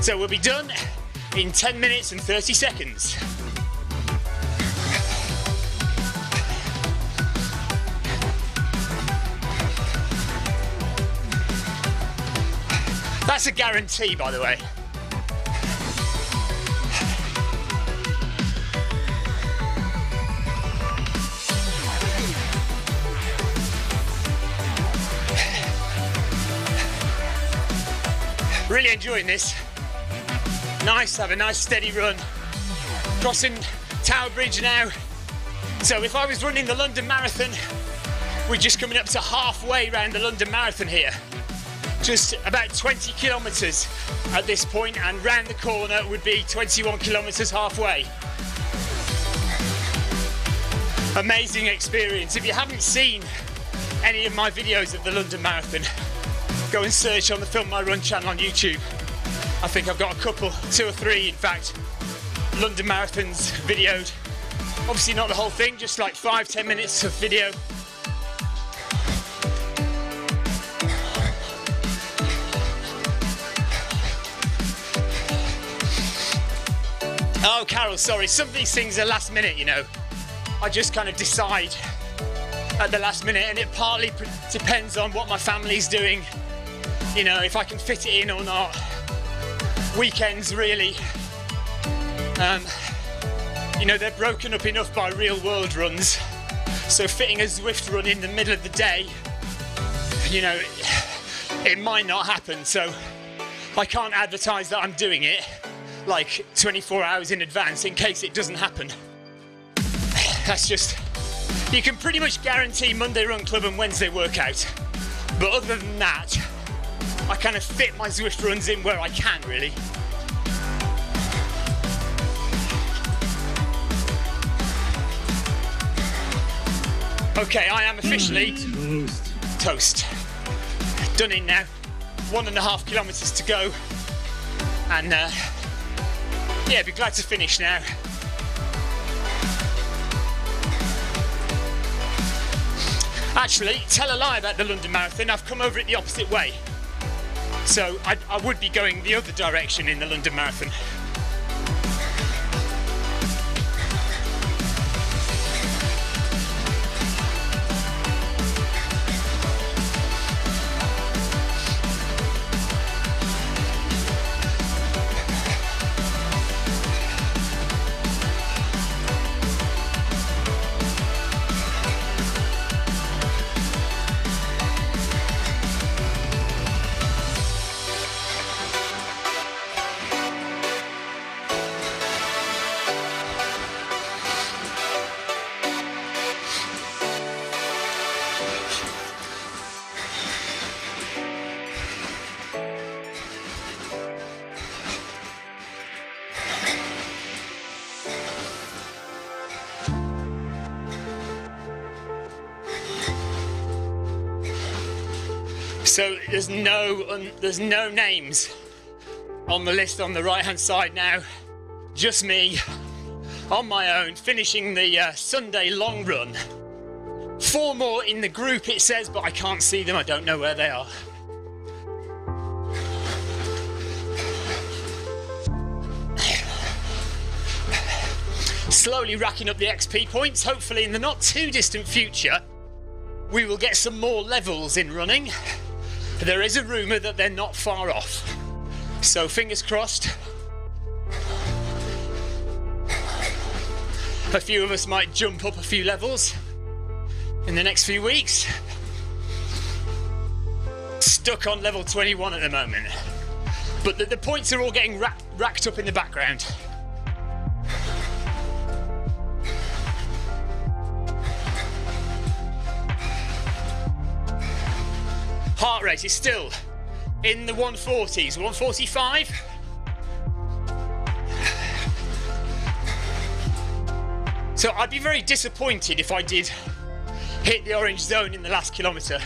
So we'll be done in 10 minutes and 30 seconds. That's a guarantee, by the way. Really enjoying this. Nice, have a nice steady run. Crossing Tower Bridge now. So if I was running the London Marathon, we're just coming up to halfway around the London Marathon here. Just about 20 kilometres at this point, and round the corner would be 21 kilometres halfway. Amazing experience. If you haven't seen any of my videos of the London Marathon, go and search on the Film My Run channel on YouTube. I think I've got a couple, 2 or 3 in fact, London Marathons videoed. Obviously not the whole thing, just like 5-10 minutes of video. Oh, Carol, sorry, some of these things are last minute, you know. I just kind of decide at the last minute, and it partly depends on what my family's doing, you know, if I can fit it in or not. Weekends, really, you know, they're broken up enough by real world runs, so fitting a Zwift run in the middle of the day, you know, it might not happen, so I can't advertise that I'm doing it like 24 hours in advance in case it doesn't happen. That's just, you can pretty much guarantee Monday Run Club and Wednesday workout, but other than that, I kind of fit my Zwift runs in where I can, really. Okay, I am officially toast. Done in now. 1.5 kilometres to go, and yeah, be glad to finish now. Actually, tell a lie about the London Marathon. I've come over it the opposite way. So I would be going the other direction in the London Marathon. So there's no names on the list on the right hand side now, just me on my own finishing the Sunday long run. 4 more in the group it says, but I can't see them, I don't know where they are. Slowly racking up the XP points. Hopefully in the not too distant future we will get some more levels in running. There is a rumour that they're not far off, so fingers crossed. A few of us might jump up a few levels in the next few weeks. Stuck on level 21 at the moment, but the points are all getting racked up in the background. Heart rate is still in the 140s, 145. So I'd be very disappointed if I did hit the orange zone in the last kilometre.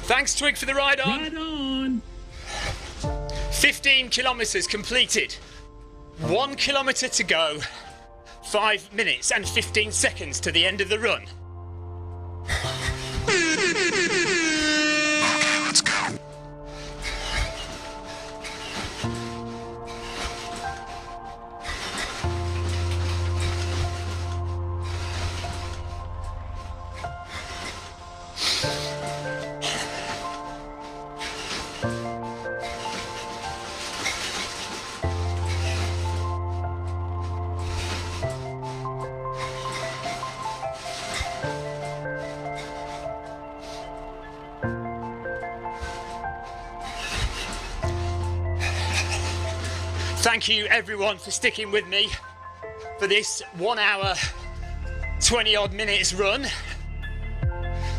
Thanks, Twig, for the ride on. Ride on. 15 kilometres completed. 1 kilometre to go. 5 minutes and 15 seconds to the end of the run. Let's go. Thank you everyone for sticking with me for this 1 hour, 20 odd minutes run.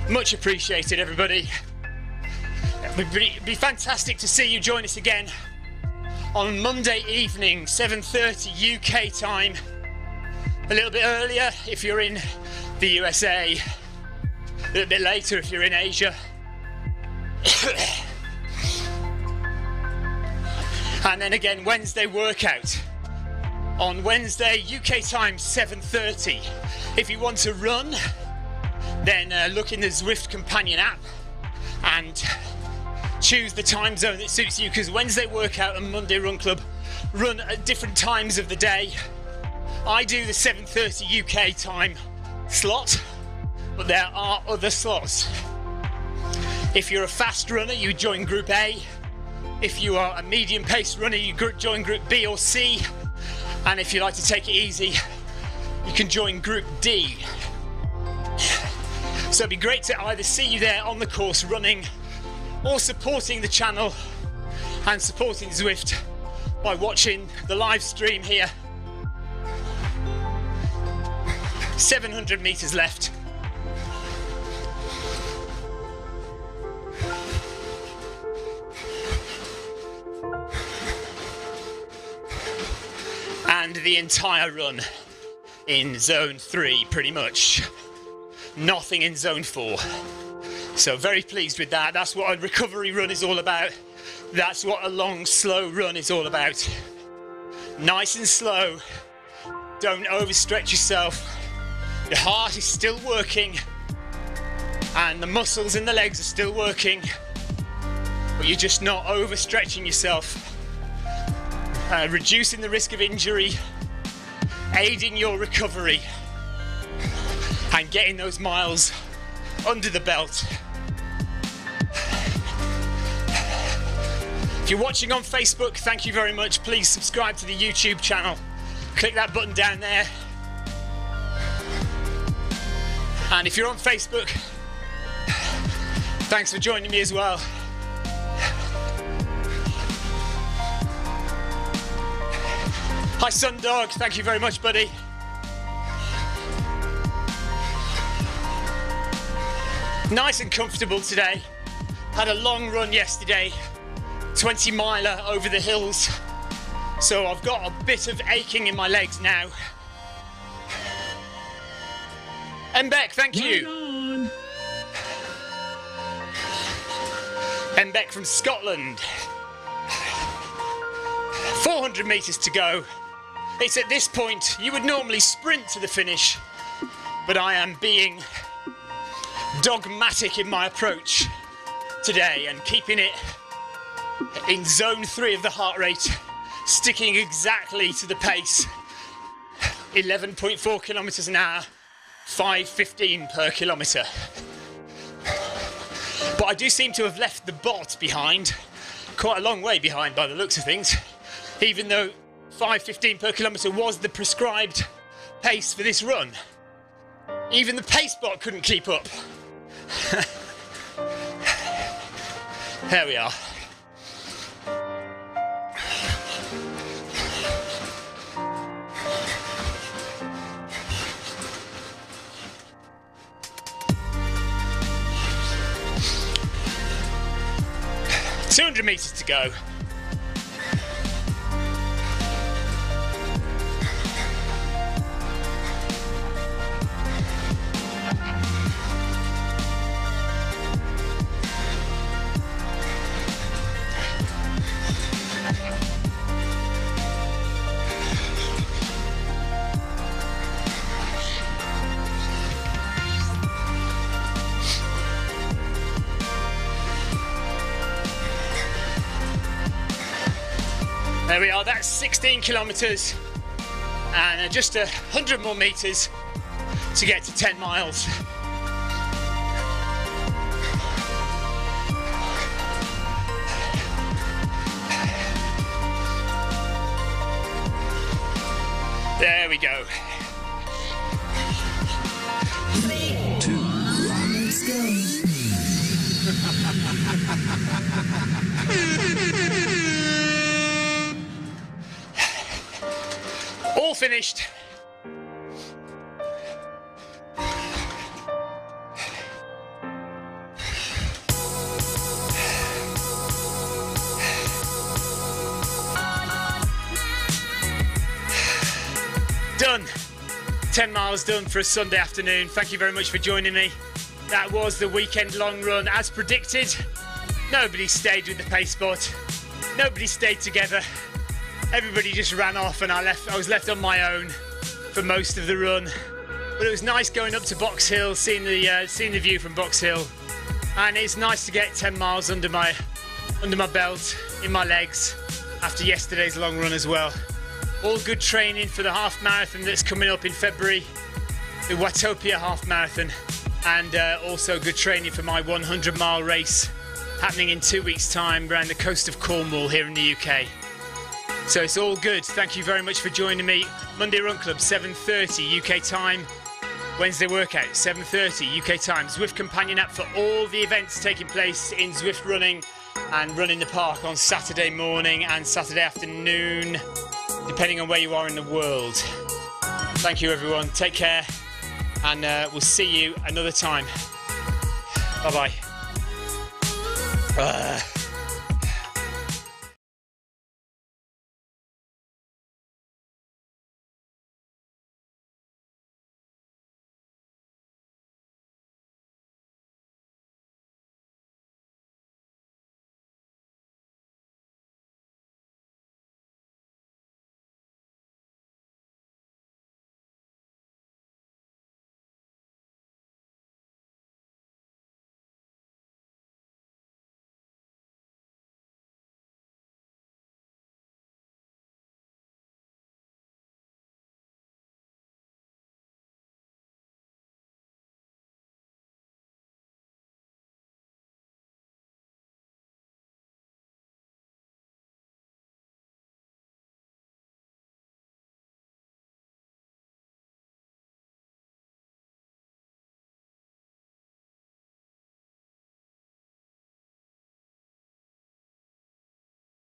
Much appreciated, everybody. It'd be fantastic to see you join us again on Monday evening, 7:30 UK time. A little bit earlier if you're in the USA, a little bit later if you're in Asia. And then again, Wednesday workout. On Wednesday, UK time, 7:30. If you want to run, then look in the Zwift companion app and choose the time zone that suits you, because Wednesday workout and Monday run club run at different times of the day. I do the 7:30 UK time slot, but there are other slots. If you're a fast runner, you join Group A. If you are a medium pace runner, you join Group B or C. And if you like to take it easy, you can join Group D. So it'd be great to either see you there on the course running or supporting the channel and supporting Zwift by watching the live stream here. 700 meters left. And the entire run in zone 3, pretty much. Nothing in zone 4. So very pleased with that. That's what a recovery run is all about. That's what a long, slow run is all about. Nice and slow. Don't overstretch yourself. Your heart is still working and the muscles in the legs are still working, but you're just not overstretching yourself. Reducing the risk of injury, aiding your recovery, and getting those miles under the belt. If you're watching on Facebook, thank you very much. Please subscribe to the YouTube channel. Click that button down there. And if you're on Facebook, thanks for joining me as well. Hi Sundog, thank you very much, buddy. Nice and comfortable today. Had a long run yesterday, 20 miler over the hills. So I've got a bit of aching in my legs now. Mbek, thank you. Mbek from Scotland. 400 meters to go. It's at this point, you would normally sprint to the finish, but I am being dogmatic in my approach today and keeping it in zone 3 of the heart rate, sticking exactly to the pace. 11.4 kilometers an hour, 5:15 per kilometer. But I do seem to have left the bot behind, quite a long way behind by the looks of things, even though 5:15 per kilometre was the prescribed pace for this run. Even the pace bot couldn't keep up. There we are. $200 meters to go. There we are, that's 16 kilometres and just 100 more metres to get to 10 miles. There we go. 3, 2, 1, let's go. finished. Done. 10 miles done for a Sunday afternoon. Thank you very much for joining me. That was the weekend long run as predicted. Nobody stayed with the pace spot. Nobody stayed together. Everybody just ran off and I was left on my own for most of the run. But it was nice going up to Box Hill, seeing the view from Box Hill. And it's nice to get 10 miles under my belt, in my legs, after yesterday's long run as well. All good training for the half marathon that's coming up in February, the Watopia half marathon, and also good training for my 100-mile race happening in 2 weeks' time around the coast of Cornwall here in the UK. So it's all good. Thank you very much for joining me. Monday Run Club, 7:30 UK time. Wednesday workout, 7:30 UK time. Zwift companion app for all the events taking place in Zwift running and Run in the Park on Saturday morning and Saturday afternoon, depending on where you are in the world. Thank you, everyone. Take care, and we'll see you another time. Bye-bye.